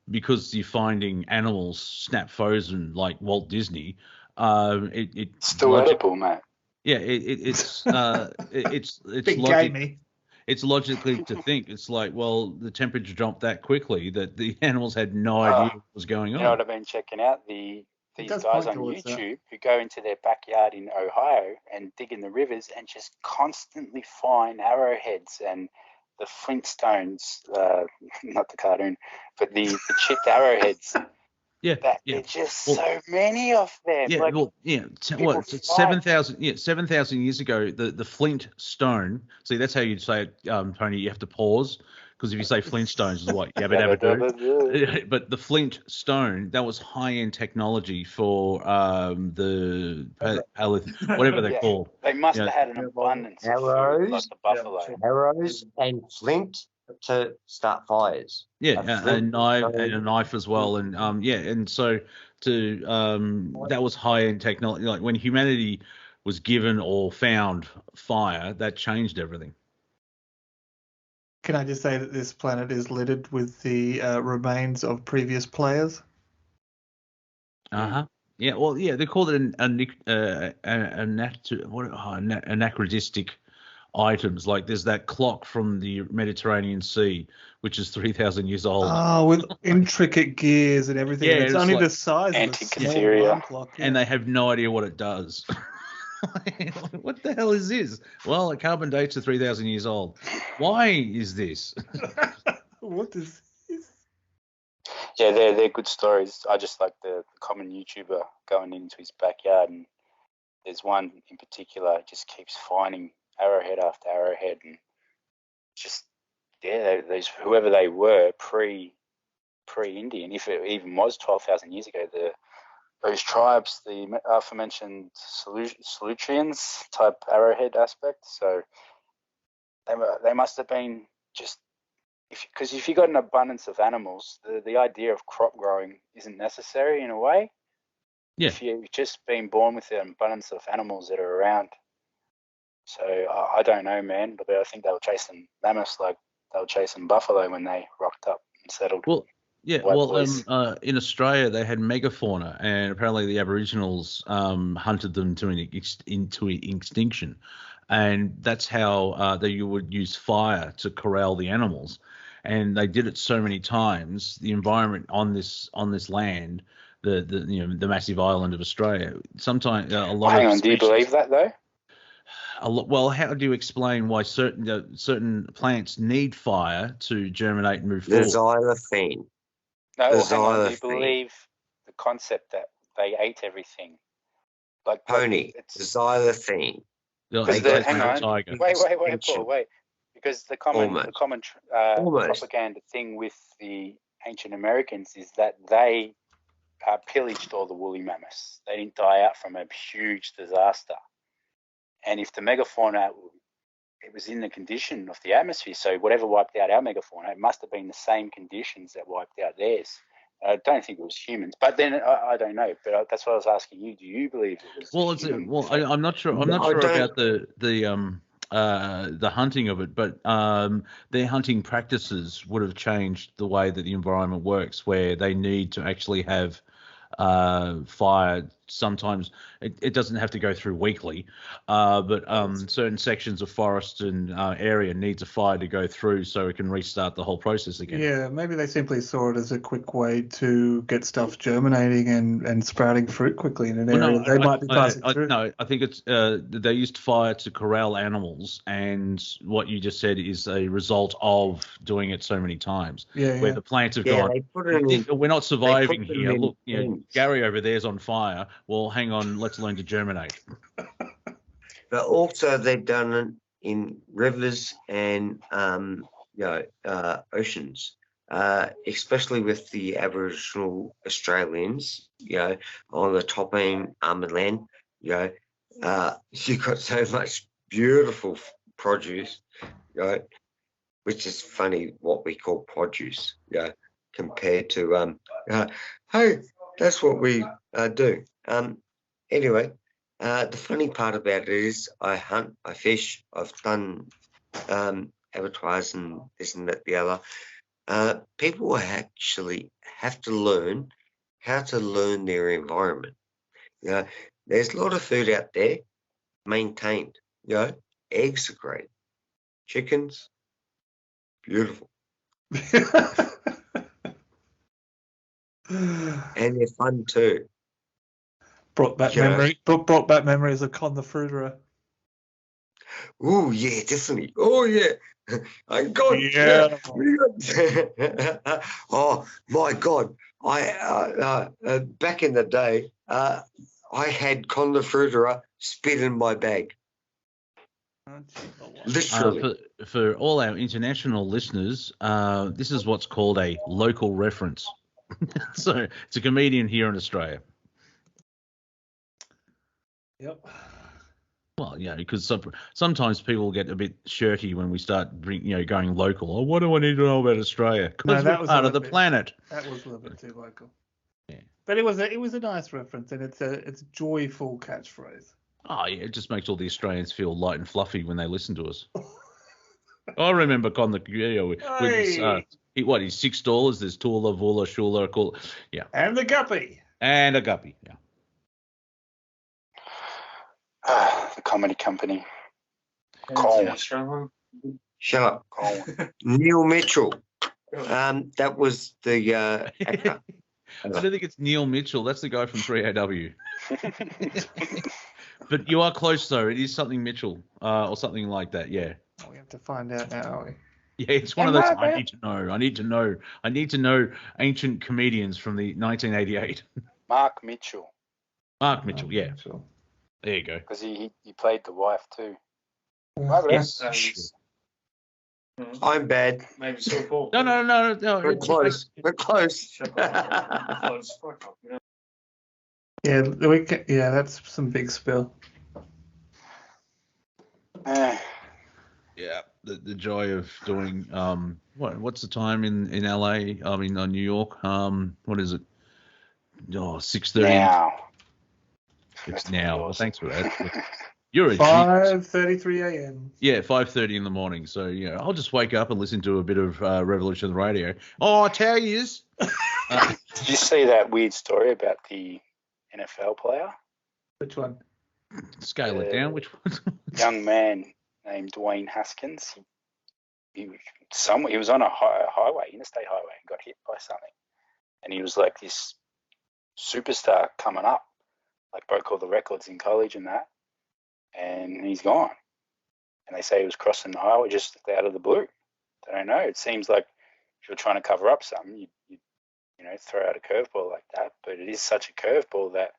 because you're finding animals snap frozen like Walt Disney, it's still edible, mate. Yeah, it's big gamey. It's logically to think it's like, well, the temperature dropped that quickly that the animals had no idea what was going on. You know what I've been checking out? These guys on YouTube who go into their backyard in Ohio and dig in the rivers and just constantly find arrowheads and the Flintstones, not the cartoon, but the chipped arrowheads. Yeah, There's just so many of them. Yeah, 7,000 years ago, the flint stone. See, that's how you'd say it, Tony. You have to pause because if you say Flintstones, is what yabba dabba do. But the flint stone, that was high-end technology for the whatever they're called. They must have had an abundance of food, like the buffalo. Arrows and flint to start fires. Yeah, a knife So- and a knife as well, and and so that was high end technology. Like when humanity was given or found fire, that changed everything. Can I just say that this planet is littered with the remains of previous players? Yeah, well, yeah, they call it anachronistic items. Like there's that clock from the Mediterranean Sea, which is 3,000 years old. Oh, with intricate gears and everything. Yeah, and it's it's only like the size of a antique small inferior. alarm clock. And they have no idea what it does. What the hell is this? Well, it carbon dates to 3,000 years old. Why is this? What is this? Yeah, they're good stories. I just like the common YouTuber going into his backyard, and there's one in particular just keeps finding arrowhead after arrowhead, and just those whoever they were pre-Indian, if it even was 12,000 years ago, those tribes, the aforementioned Solutians type arrowhead aspect. So they must have been just because if you've got an abundance of animals, the idea of crop growing isn't necessary in a way. Yeah. If you've just been born with an abundance of animals that are around. So I don't know, man, but I think they were chasing mammoths like they were chasing buffalo when they rocked up and settled. Well, yeah, White well, boys. in Australia they had megafauna, and apparently the Aboriginals hunted them into extinction, and that's how you would use fire to corral the animals, and they did it so many times. The environment on this land, the massive island of Australia, sometimes a lot Hang of on, do you believe that though? well, how do you explain why certain plants need fire to germinate and move The forward? xylophane. No, The well, hang on. Do you xylophane. believe the concept that they ate everything? Like Pony. The it's xylophane. They'll because eat the like hang a on. tiger. Wait, Extinction. Paul, wait. Because the common Almost. propaganda thing with the ancient Americans is that they pillaged all the woolly mammoths. They didn't die out from a huge disaster. And if the megafauna, it was in the condition of the atmosphere, so whatever wiped out our megafauna, it must have been the same conditions that wiped out theirs. I don't think it was humans, but then I don't know. But that's what I was asking you. Do you believe it was human? I'm not sure. I'm not I sure don't- about the hunting of it, but their hunting practices would have changed the way that the environment works, where they need to actually have fire. Sometimes it doesn't have to go through weekly, but certain sections of forest and area needs a fire to go through so it can restart the whole process again. Yeah, maybe they simply saw it as a quick way to get stuff germinating and sprouting fruit quickly in an area they might be passing through. No, I think it's they used fire to corral animals, and what you just said is a result of doing it so many times. Yeah, Where yeah. the plants have Yeah, gone, they put it in. we're not surviving them here. in Look, pens. Gary over there's on fire. Well, hang on, let's learn to germinate. But also they've done it in rivers and oceans, especially with the Aboriginal Australians, on the top end Armid land, you've got so much beautiful produce, which is funny what we call produce, compared to hey, that's what we do. Anyway, the funny part about it is I hunt, I fish, I've done abattoirs and this and that, the other. People actually have to learn how to learn their environment. There's a lot of food out there maintained. Eggs are great. Chickens, beautiful. And they're fun too. Brought back memories of Con the Fruiterer. Oh yeah, definitely. Oh yeah. I got Yeah. Oh my God! I back in the day, I had Con the Fruiterer spit in my bag. Literally. For all our international listeners, this is what's called a local reference. So it's a comedian here in Australia. Yep. Well, yeah, because sometimes people get a bit shirty when we start going local. Oh, what do I need to know about Australia? Because we're part of the planet. That was a little bit too local. Yeah. But it was a nice reference, and it's a joyful catchphrase. Oh, yeah, it just makes all the Australians feel light and fluffy when they listen to us. I remember Con the with his, he's $6. There's Tula, Vula, Shula, yeah. And the guppy. And a guppy, yeah. The comedy company. Shut up. Neil Mitchell. That was the actor. I don't think it's Neil Mitchell. That's the guy from 3AW. But you are close, though. It is something Mitchell or something like that, yeah. Oh, we have to find out now, are we? Yeah, it's one of those. I need to know. I need to know ancient comedians from the 1988. Mark Mitchell. Mark Mitchell, yeah. Mitchell. There you go. Because he played the wife too. Yes. I'm bad. Maybe so cool. No. We're close. We're close. Yeah, that's some big spill. Yeah, the joy of doing what's the time in LA? I mean, New York. What is it? 6:30. Now. It's now. Well, thanks for that. You're a 5:33 a.m. Yeah, 5:30 in the morning. So I'll just wake up and listen to a bit of Revolution Radio. Oh, I tell yous. Did you see that weird story about the NFL player? Which one? Scale it down. Which one? Young man named Dwayne Haskins. He was on a highway, interstate highway, and got hit by something. And he was like this superstar coming up, like broke all the records in college and that. And he's gone. And they say he was crossing the highway just out of the blue. I don't know. It seems like if you're trying to cover up something, you throw out a curveball like that. But it is such a curveball that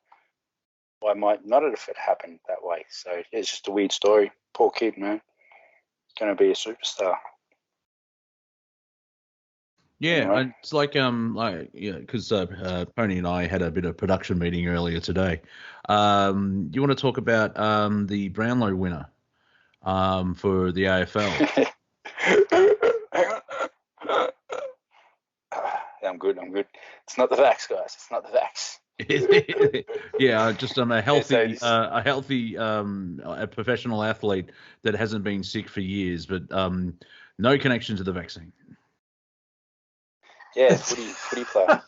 why might not have it happened that way. So it's just a weird story. Poor kid, man. He's going to be a superstar. Yeah, Anyway. it's because Pony and I had a bit of production meeting earlier today. You want to talk about the Brownlow winner for the AFL? I'm good. It's not the vax, guys. It's not the vax. Yeah, just a healthy a professional athlete that hasn't been sick for years, but no connection to the vaccine. Yeah, footy player.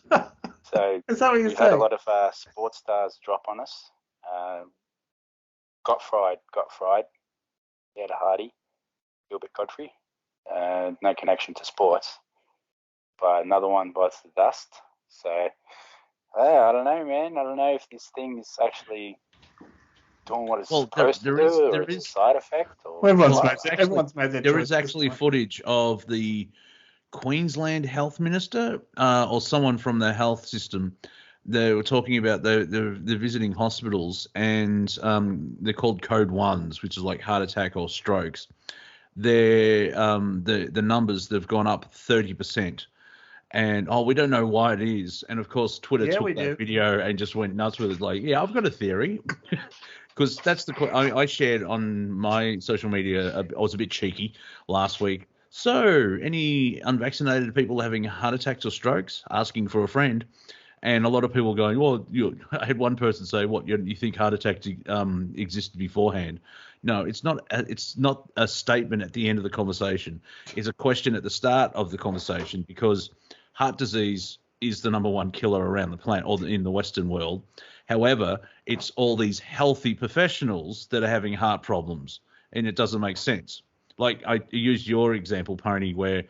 So Is that what you we had say? a lot of sports stars drop on us. Got fried. He had a Hardy, Gilbert Godfrey. No connection to sports. But another one bites the dust. So I don't know, man. I don't know if this thing is actually doing what it's supposed to do, or it's a side effect. Or Everyone's made their choice. There is actually footage of the Queensland health minister or someone from the health system. They were talking about they're visiting hospitals, and they're called code 1s, which is like heart attack or strokes. The numbers, they've gone up 30%. And we don't know why it is. And of course, Twitter took that video and just went nuts with it. Like, yeah, I've got a theory, because that's I shared on my social media. I was a bit cheeky last week. So, any unvaccinated people having heart attacks or strokes? Asking for a friend, and a lot of people going, well, I had one person say, "What, you think heart attacks existed beforehand?" No, it's not. It's not a statement at the end of the conversation. It's a question at the start of the conversation, because heart disease is the number one killer around the planet, or in the Western world. However, it's all these healthy professionals that are having heart problems, and it doesn't make sense. Like I used your example, Pony, where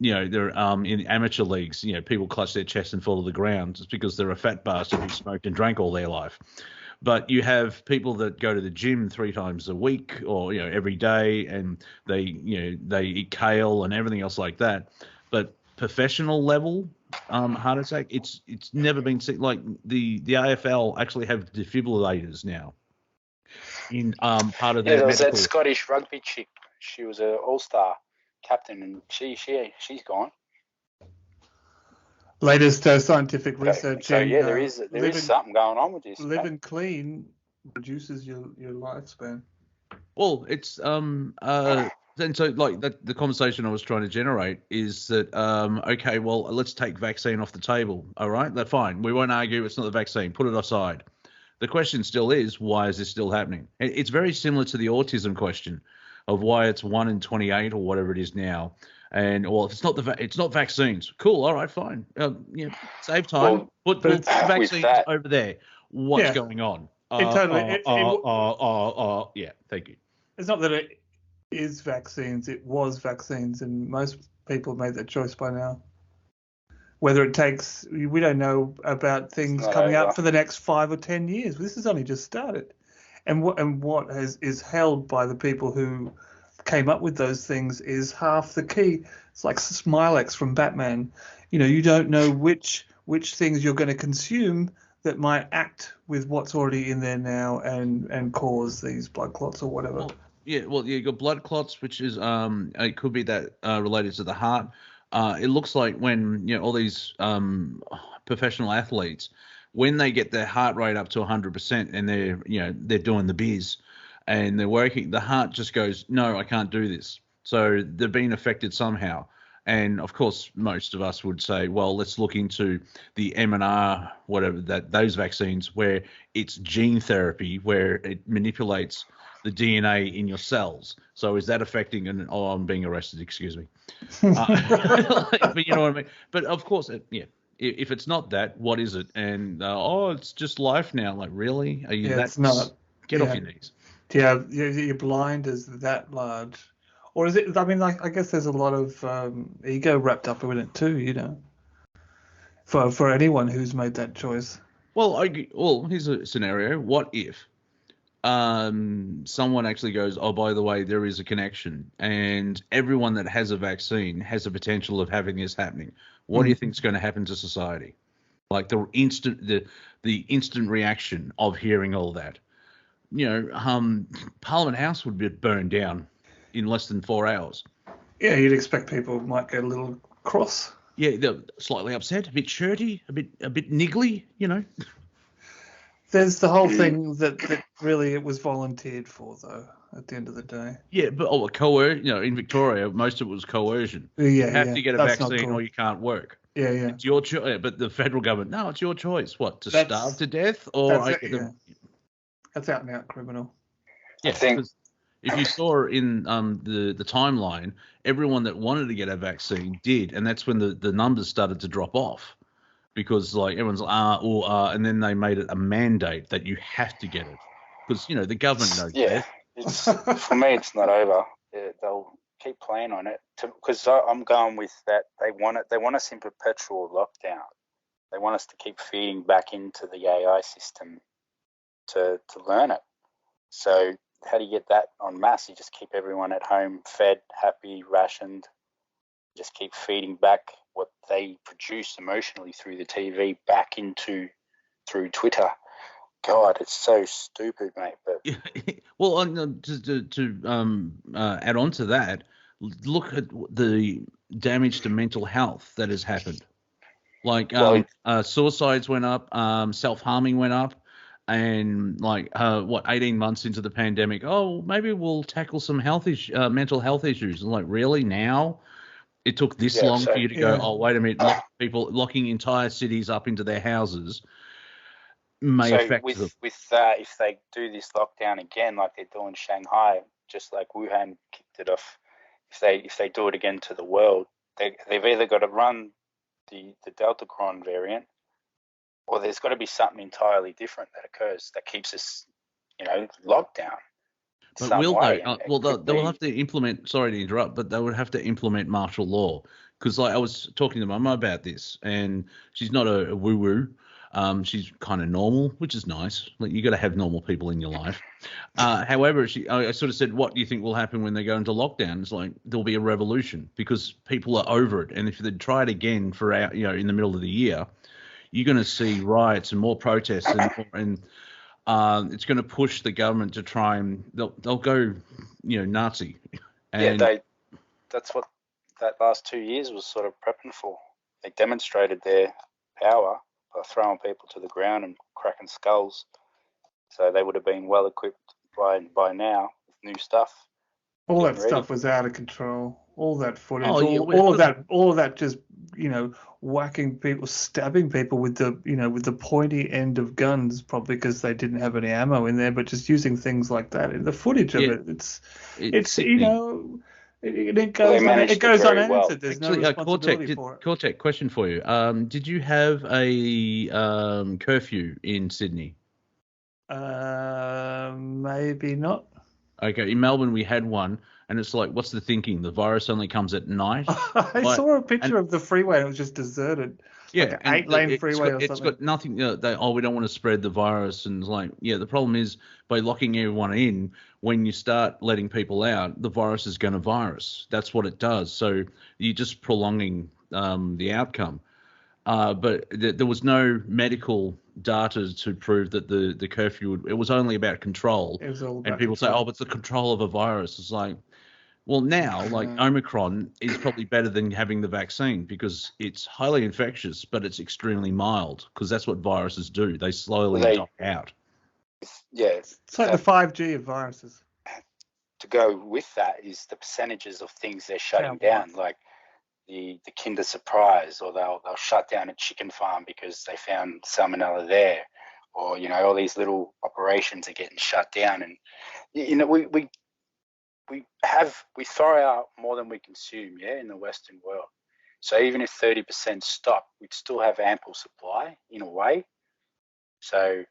they're in amateur leagues. People clutch their chest and fall to the ground just because they're a fat bastard who smoked and drank all their life. But you have people that go to the gym 3 times a week, or every day, and they eat kale and everything else like that. But professional level heart attack, it's never been seen. Like the AFL actually have defibrillators now in part of their there was medical. that Scottish rugby chick. She was an all-star captain, and she's gone. Latest scientific research. So yeah, there is something going on with this. Living clean reduces your lifespan. Well, it's and so like the conversation I was trying to generate is that okay, well, let's take vaccine off the table. All right, that's fine. We won't argue it's not the vaccine. Put it aside. The question still is, why is this still happening? It's very similar to the autism question of why it's 1 in 28 or whatever it is now. And well, if it's not it's not vaccines. Cool. All right, fine. Save time. Well, Put with vaccines that, over there. What's Yeah, going on? it totally. Yeah. Thank you. It's not that it is vaccines. It was vaccines, and most people made that choice by now. Whether it takes, we don't know about things not coming over. out for the next 5 or 10 years. This has only just started, and what is held by the people who came up with those things is half the key. It's like Smilex from Batman. You don't know which things you're going to consume that might act with what's already in there now and cause these blood clots or whatever. Well, you got blood clots, which is it could be that related to the heart. It looks like when all these professional athletes, when they get their heart rate up to 100% and they're doing the biz and they're working, the heart just goes, no, I can't do this. So they're being affected somehow. And of course, most of us would say, well, let's look into the mRNA, whatever those vaccines, where it's gene therapy, where it manipulates the DNA in your cells. So is that affecting? And I'm being arrested. Excuse me. But you know what I mean. But of course, if it's not that, what is it? And it's just life now. Like, really? Are you Yeah, that? it's not. Get Yeah. off your knees. Yeah, your blind is that large, or is it? I mean, I guess there's a lot of ego wrapped up in it too. For anyone who's made that choice. Well, here's a scenario. What if someone actually goes, oh, by the way, there is a connection, and everyone that has a vaccine has the potential of having this happening? What do you think is going to happen to society? Like the instant reaction of hearing all that. Parliament House would be burned down in less than 4 hours. Yeah, you'd expect people might get a little cross. Yeah, they're slightly upset, a bit shirty, a bit niggly, There's the whole thing that really it was volunteered for, though, at the end of the day. Yeah, but in Victoria, most of it was coercion. Yeah, you have to get a that's not vaccine cool. or you can't work. Yeah. It's your choice. But the federal government, no, it's your choice. What, to starve to death? That's out and out criminal. Yeah, because if you saw in the timeline, everyone that wanted to get a vaccine did, and that's when the numbers started to drop off, because like everyone's like and then they made it a mandate that you have to get it, because the government knows best. For me, it's not over. They'll keep playing on it because I'm going with that. They want us in perpetual lockdown. They want us to keep feeding back into the AI system to learn it. So how do you get that en masse? You just keep everyone at home, fed, happy, rationed. Just keep feeding back what they produce emotionally through the TV back through Twitter. God, it's so stupid, mate. But well, to add on to that, look at the damage to mental health that has happened. Like suicides went up, self-harming went up, and 18 months into the pandemic, maybe we'll tackle some mental health issues. Like, really now? It took this long for you to go, oh, wait a minute, locking entire cities up into their houses may affect them. With that, if they do this lockdown again, like they do in Shanghai, just like Wuhan kicked it off, if they do it again to the world, they've either got to run the Delta Cron variant, or there's got to be something entirely different that occurs that keeps us, locked down. But will they? They will have to implement. Sorry to interrupt, but they would have to implement martial law, because I was talking to Mum about this, and she's not a woo-woo. She's kind of normal, which is nice. Like, you got to have normal people in your life. However, I sort of said, what do you think will happen when they go into lockdown? It's like there'll be a revolution because people are over it, and if they try it again in the middle of the year, you're going to see riots and more protests and it's going to push the government to try and they'll go, Nazi. And that's what that last 2 years was sort of prepping for. They demonstrated their power by throwing people to the ground and cracking skulls. So they would have been well equipped by now with new stuff. All that Getting ready. stuff was out of control. All that footage, Oh, yeah, all of that, just whacking people, stabbing people with the pointy end of guns, probably because they didn't have any ammo in there, but just using things like that. And the footage of it, it's sickening. it Well, they goes managed it goes very unanswered. well. There's no responsibility for it. Cortek, question for you. Did you have a curfew in Sydney? Maybe not. Okay, in Melbourne we had one, and it's like, what's the thinking? The virus only comes at night. I saw a picture of the freeway. And it was just deserted. Yeah, like an 8-lane freeway or something. It's got nothing. We don't want to spread the virus, and it's like, yeah, the problem is by locking everyone in. When you start letting people out, the virus is going to virus. That's what it does. So you're just prolonging the outcome. But there was no medical data to prove that the curfew it was only about control. It was all about and people control. say, oh, but it's the control of a virus. It's like, well, now like Omicron is probably better than having the vaccine because it's highly infectious, but it's extremely mild because that's what viruses do. They slowly die out. Yeah, it's like the 5G of viruses. To go with that is the percentages of things they're shutting down, like the Kinder Surprise, or they'll shut down a chicken farm because they found salmonella there, or all these little operations are getting shut down, and we throw out more than we consume, in the Western world. So even if 30% stop, we'd still have ample supply in a way. So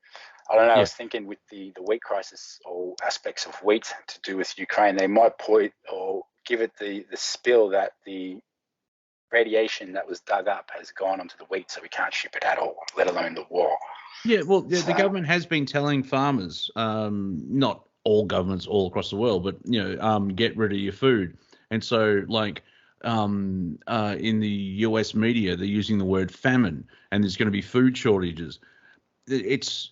I don't know. I was thinking with the wheat crisis or aspects of wheat to do with Ukraine, they might point or give it the spill that the radiation that was dug up has gone onto the wheat, so we can't ship it at all, let alone the war. Yeah, well, the government has been telling farmers, not all governments all across the world, but get rid of your food. And so, like in the US media, they're using the word famine, and there's going to be food shortages. It's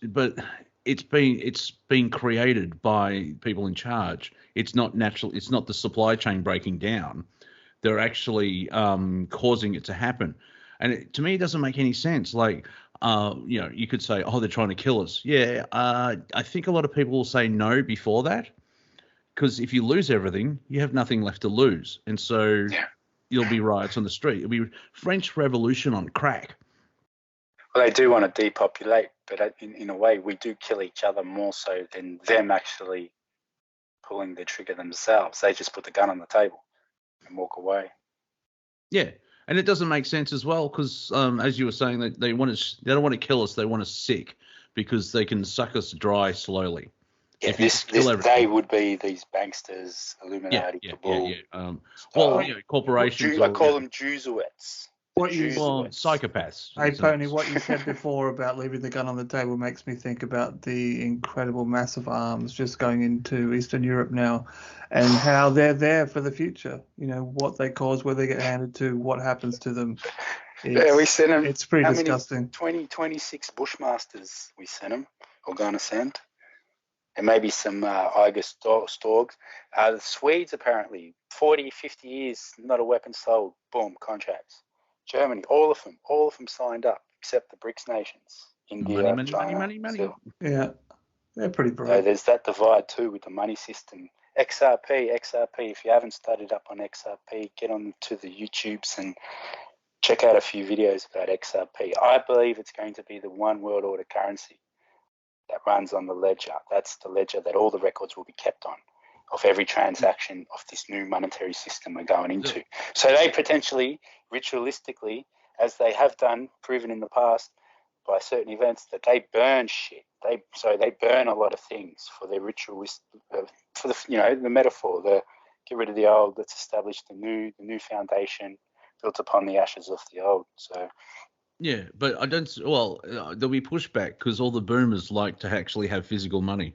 been created by people in charge. It's not natural. It's not the supply chain breaking down. They're actually causing it to happen. And to me, it doesn't make any sense. Like, you could say, oh, they're trying to kill us. Yeah, I think a lot of people will say no before that, because if you lose everything, you have nothing left to lose. And so you'll be riots on the street. It'll be French Revolution on crack. Well, they do want to depopulate, but in a way, we do kill each other more so than them actually pulling the trigger themselves. They just put the gun on the table and walk away. Yeah, and it doesn't make sense as well because, as you were saying, they don't want to kill us. They want us sick because they can suck us dry slowly. Yeah, this day would be these banksters, Illuminati, cabal. Corporations. I call them Jesuits. Psychopaths. Hey, Tony, what you said before about leaving the gun on the table makes me think about the incredible massive arms just going into Eastern Europe now and how they're there for the future. What they cause, where they get handed to, what happens to them. We sent them. It's pretty disgusting. 26 Bushmasters we sent them, or going to send. And maybe some Eiger Storgs. The Swedes, apparently, 40, 50 years, not a weapon sold. Boom, contracts. Germany, all of them signed up, except the BRICS nations. India, China. Yeah, they're pretty bright. So there's that divide too with the money system. XRP, if you haven't studied up on XRP, get on to the YouTubes and check out a few videos about XRP. I believe it's going to be the one world order currency that runs on the ledger. That's the ledger that all the records will be kept on of every transaction of this new monetary system we're going into. So they potentially, ritualistically, as they have done, proven in the past by certain events, that they burn shit. They burn a lot of things for their ritualist, for the metaphor, the get rid of the old, let's establish the new foundation built upon the ashes of the old. So. Yeah, but I don't. Well, there'll be pushback because all the boomers like to actually have physical money.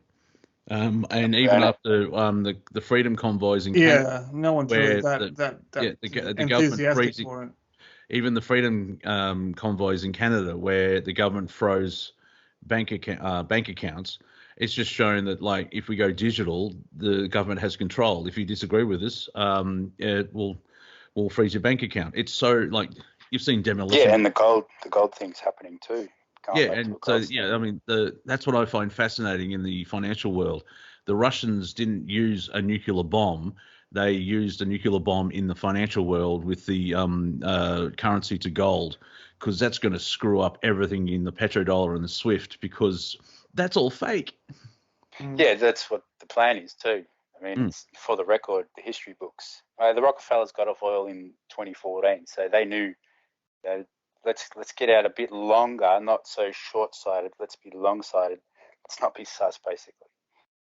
And even after the freedom convoys in Canada, no one's really the government freezing for it. Even the freedom convoys in Canada, where the government froze bank accounts, it's just showing that like if we go digital, the government has control. If you disagree with us, we'll freeze your bank account. It's so like you've seen demolition. Yeah, and the gold thing's happening too. going Yeah, back and to a so gold I mean, that's what I find fascinating in the financial world. The Russians didn't use a nuclear bomb; they used a nuclear bomb in the financial world with the currency to gold, because that's going to screw up everything in the petrodollar and the SWIFT, because that's all fake. Yeah, that's what the plan is too. I mean, it's, for the record, the history books. The Rockefellers got off oil in 2014, so they knew that let's get out a bit longer, not so short-sighted. Let's be long-sighted. Let's not be sus, basically.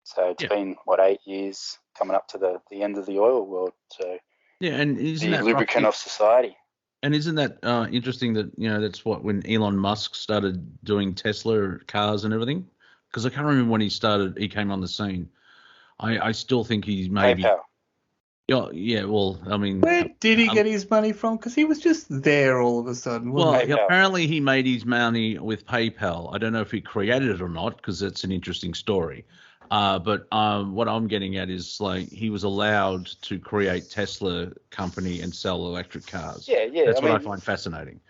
So it's been 8 years coming up to the end of the oil world. So and isn't the that lubricant of society. And isn't that interesting that that's what when Elon Musk started doing Tesla cars and everything? Because I can't remember when he came on the scene. I still think he's maybe. PayPal. Yeah. Well, I mean, Where did he get his money from? Because he was just there all of a sudden. Well, PayPal. apparently he made his money with PayPal. I don't know if he created it or not, because that's an interesting story. But what I'm getting at is, like, he was allowed to create Tesla company and sell electric cars. Yeah. That's what I find fascinating.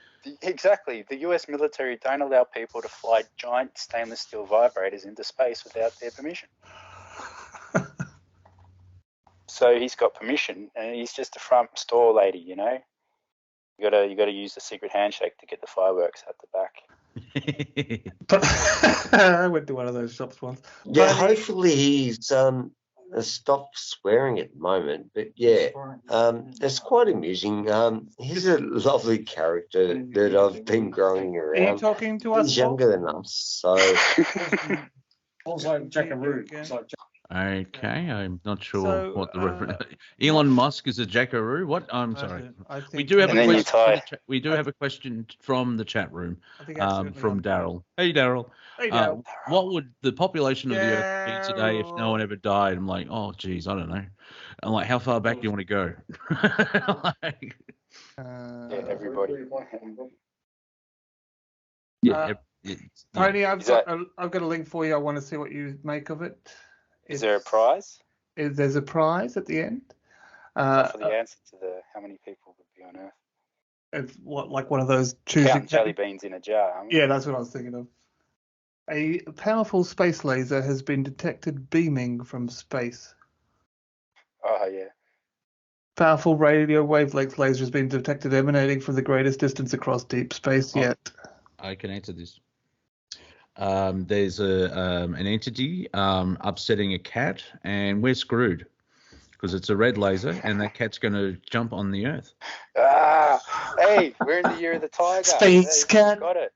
Exactly. The US military don't allow people to fly giant stainless steel vibrators into space without their permission. So he's got permission, and he's just a front store lady, You gotta use the secret handshake to get the fireworks at the back. I went to one of those shops once. Yeah, hopefully he's stopped swearing at the moment. But yeah, it's quite amusing. He's a lovely character that I've been growing Are you around. talking to us? He's younger than us, so Also like Jackaroo. It's like Okay, I'm not sure So, what the reference. Elon Musk is a jackaroo. What? I'm sorry. I think We do have And a then you question. From tie- the we do have a question from the chat room, I think accidentally from on fire. Daryl. Hey, Daryl. Hey, Daryl. What would the population of the Earth be today if no one ever died? I'm like, oh, geez, I don't know. I'm like, how far back do you want to go? Like, Everybody. Tony, I've got a link for you. I want to see what you make of it. Is there a prize? There's a prize at the end. For the answer to the how many people would be on Earth? It's like one of those choosing Count jelly beans in a jar. Aren't we? Yeah, that's what I was thinking of. A powerful space laser has been detected beaming from space. Oh yeah. Powerful radio wavelength laser has been detected emanating from the greatest distance across deep space yet. I can answer this. There's an entity upsetting a cat, and we're screwed because it's a red laser, and that cat's going to jump on the Earth. Hey, we're in the year of the tiger. Space cat. Got it.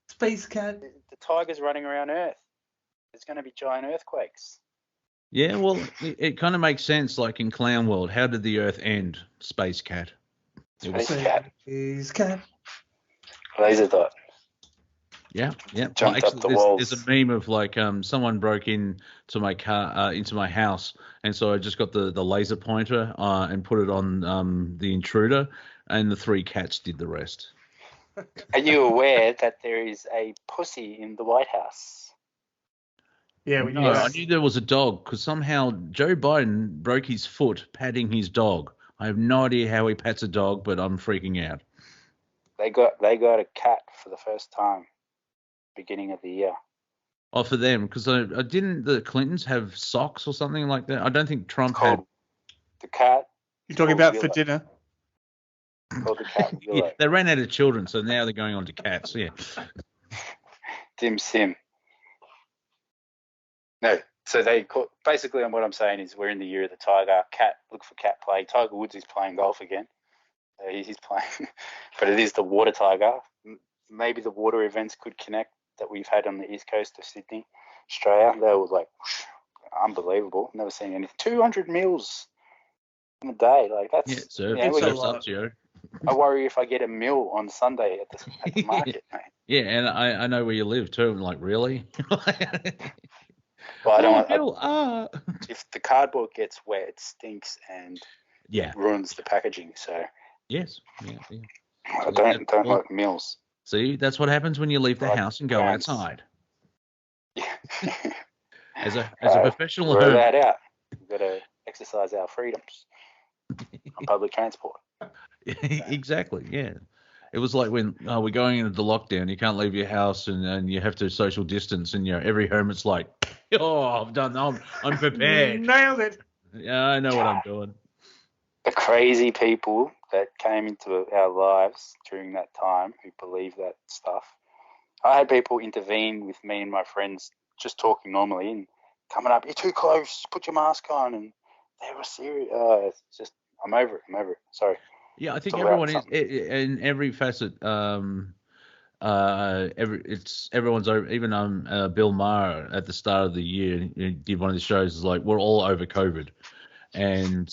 Space cat. The tiger's running around Earth. There's going to be giant earthquakes. Yeah, well, it kind of makes sense. Like in Clown World, how did the Earth end? Space cat. Space cat. Space cat. Laser dot. Yeah. Jumped up the walls. There's a meme of like someone broke into my car, into my house, and so I just got the laser pointer and put it on the intruder, and the 3 cats did the rest. Are you aware that there is a pussy in the White House? Yeah, No, I knew there was a dog because somehow Joe Biden broke his foot patting his dog. I have no idea how he pats a dog, but I'm freaking out. They got a cat for the first time, beginning of the year. Oh, for them, because didn't the Clintons have socks or something like that? I don't think Trump It's called had. the cat. You're talking about for dinner? Called the cat. Yeah, they ran out of children, so now they're going on to cats. Yeah. Dim Sim. No, so they call, basically, and what I'm saying is we're in the year of the tiger. Cat, look for cat play. Tiger Woods is playing golf again. He's playing, but it is the water tiger. Maybe the water events could connect that we've had on the east coast of Sydney, Australia. They were like unbelievable. Never seen anything. 200 mils in a day, like that's. Yeah, sir. You know, Surf's up, Joe. I worry if I get a mill on Sunday at the market, mate. Yeah, and I know where you live too. I'm like, really? Well, I don't want. If the cardboard gets wet, it stinks and ruins the packaging. So yes, yeah. I don't like mills. See, that's what happens when you leave the house and go outside. Yeah. As a professional, throw that out. We've got to exercise our freedoms on public transport. Exactly, yeah. It was like when we're going into the lockdown. You can't leave your house, and you have to social distance. And every hermit's like, "Oh, I've done. I'm prepared. Nailed it. Yeah, I know what I'm doing." The crazy people that came into our lives during that time who believe that stuff. I had people intervene with me and my friends just talking normally and coming up, "You're too close, put your mask on," and they were serious. It's just, I'm over it. Sorry. Yeah, I think Talk about everyone is something. in every facet. Everyone's over. Even Bill Maher at the start of the year, he did one of the shows. Is like, we're all over COVID, and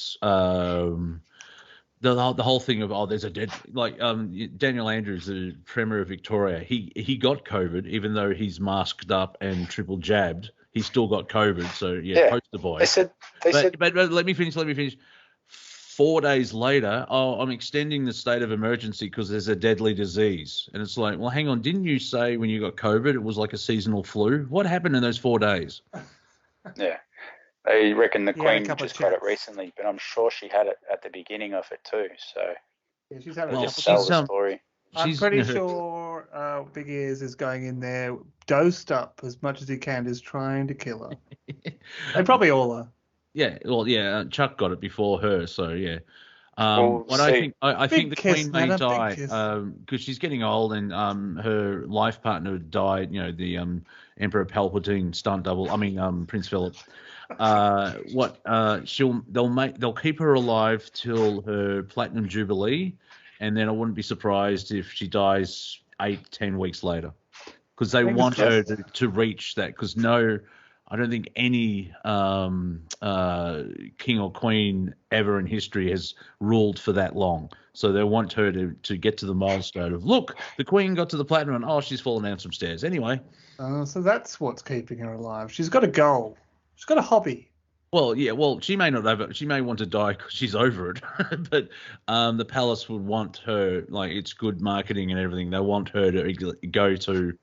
the whole thing of, there's a dead, like, Daniel Andrews, the Premier of Victoria, he got COVID even though he's masked up and triple jabbed. He still got COVID. So Yeah. poster boy. They said, But let me finish. 4 days later, I'm extending the state of emergency because there's a deadly disease. And it's like, well, hang on, didn't you say when you got COVID it was like a seasonal flu? What happened in those 4 days? yeah. They reckon the He had a Queen couple just of got it chats. recently, but I'm sure she had it at the beginning of it too. So Yeah, she's had a Well, couple just of sell she's the story. I'm she's pretty sure Big Ears is going in there, dosed up as much as he can, is trying to kill her. They probably all are. Yeah, well, yeah, Chuck got it before her, so yeah. We'll But see. I think the Big kiss, Queen may madam, big die kiss. because she's getting old, and her life partner died. The Emperor Palpatine stunt double. I mean, Prince Philip. They'll keep her alive till her platinum jubilee, and then I wouldn't be surprised if she dies 8-10 weeks later, because they Fingers want her crossed. to reach that. Because I don't think any king or queen ever in history has ruled for that long. So they want her to get to the milestone of, look, the queen got to the platinum, and she's fallen down some stairs. Anyway. So that's what's keeping her alive. She's got a goal. She's got a hobby. Well, yeah. Well, she may not have it. She may want to die because she's over it. But the palace would want her, like, it's good marketing and everything. They want her to go to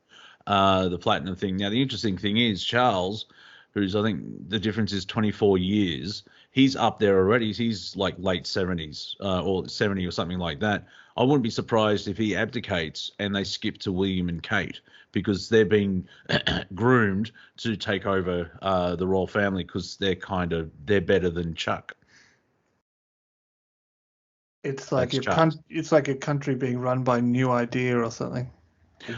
the platinum thing. Now, the interesting thing is Charles, who's, I think the difference is 24 years. He's up there already. He's like late 70s or 70 or something like that. I wouldn't be surprised if he abdicates and they skip to William and Kate, because they're being groomed to take over the royal family, because they're better than Chuck. It's like That's it's like a country being run by New Idea or something.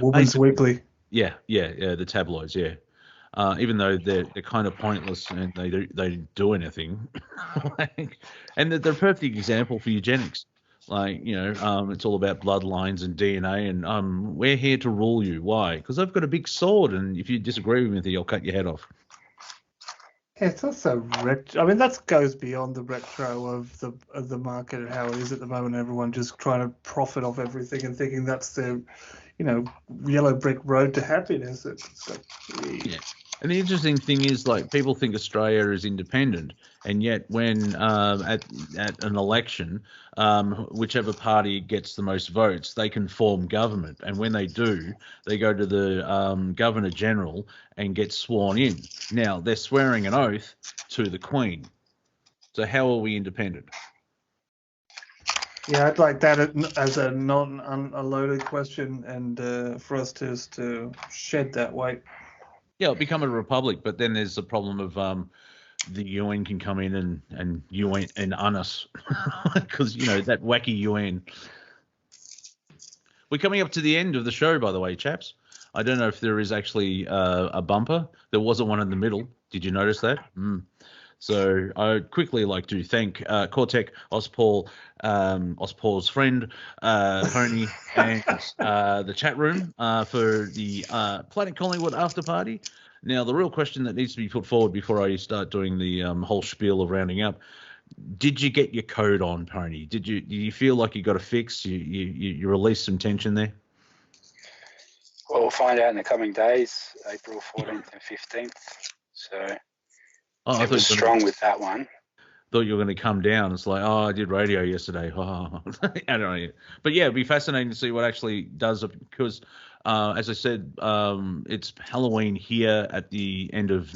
Woman's Basically. Weekly. Yeah, the tabloids, yeah. Even though they're kind of pointless and they do anything, and they're a perfect example for eugenics. Like, it's all about bloodlines and DNA, and we're here to rule you. Why? Because I've got a big sword, and if you disagree with me, I'll cut your head off. Yeah, it's also retro. I mean, that goes beyond the retro of the market and how it is at the moment. Everyone just trying to profit off everything and thinking that's the, yellow brick road to happiness. It's like, Yeah. And the interesting thing is, like, people think Australia is independent, and yet when at an election, whichever party gets the most votes, they can form government. And when they do, they go to the Governor General and get sworn in. Now, they're swearing an oath to the Queen. So how are we independent? yeah, I'd like that as a non-unloaded question, and for us to shed that weight. Yeah, it'll become a republic, but then there's the problem of the UN can come in and UN and us, because that wacky UN. We're coming up to the end of the show, by the way, chaps. I don't know if there is actually a bumper. There wasn't one in the middle. Did you notice that? So I'd quickly like to thank Cortek, Paul's friend, Pony, and the chat room for the Planet Collingwood after party. Now, the real question that needs to be put forward before I start doing the whole spiel of rounding up: did you get your code on, Pony? Do you feel like you got a fix? You released some tension there? Well, we'll find out in the coming days, April 14th and 15th. So Oh, it was strong with that one. thought you were going to come down. It's like, oh, I did radio yesterday. Oh. I don't know. But yeah, it'd be fascinating to see what actually does, because as I said, it's Halloween here at the end of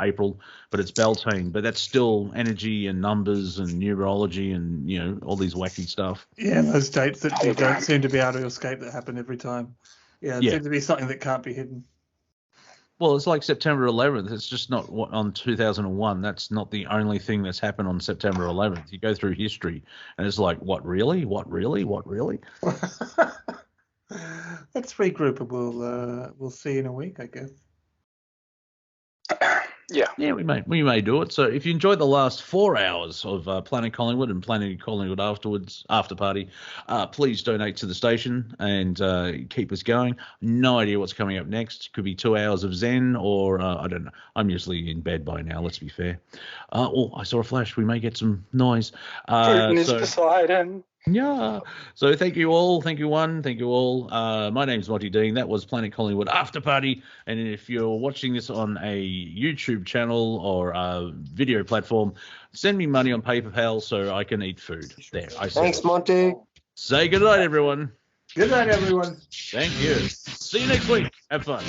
April, but it's Beltane. But that's still energy and numbers and numerology and, you know, all these wacky stuff. Yeah, those dates that you don't seem to be able to escape that happen every time. Yeah, it seems to be something that can't be hidden. Well, it's like September 11th. It's just not on 2001. That's not the only thing that's happened on September 11th. You go through history, and it's like, what, really? What, really? What, really? Let's regroup, and we'll see in a week, I guess. Yeah, we may do it. So if you enjoyed the last 4 hours of Planet Collingwood and Planet Collingwood after party, please donate to the station and keep us going. No idea what's coming up next. Could be 2 hours of Zen, or I don't know. I'm usually in bed by now. Let's be fair. Oh, I saw a flash. We may get some noise. Putin is Poseidon. Yeah. So thank you all. Thank you, one. Thank you all. My name's Monty Dean. That was Planet Collingwood After Party. And if you're watching this on a YouTube channel or a video platform, send me money on PayPal so I can eat food. There. Thanks, Monty. Say good night, everyone. Good night, everyone. Thank you. See you next week. Have fun.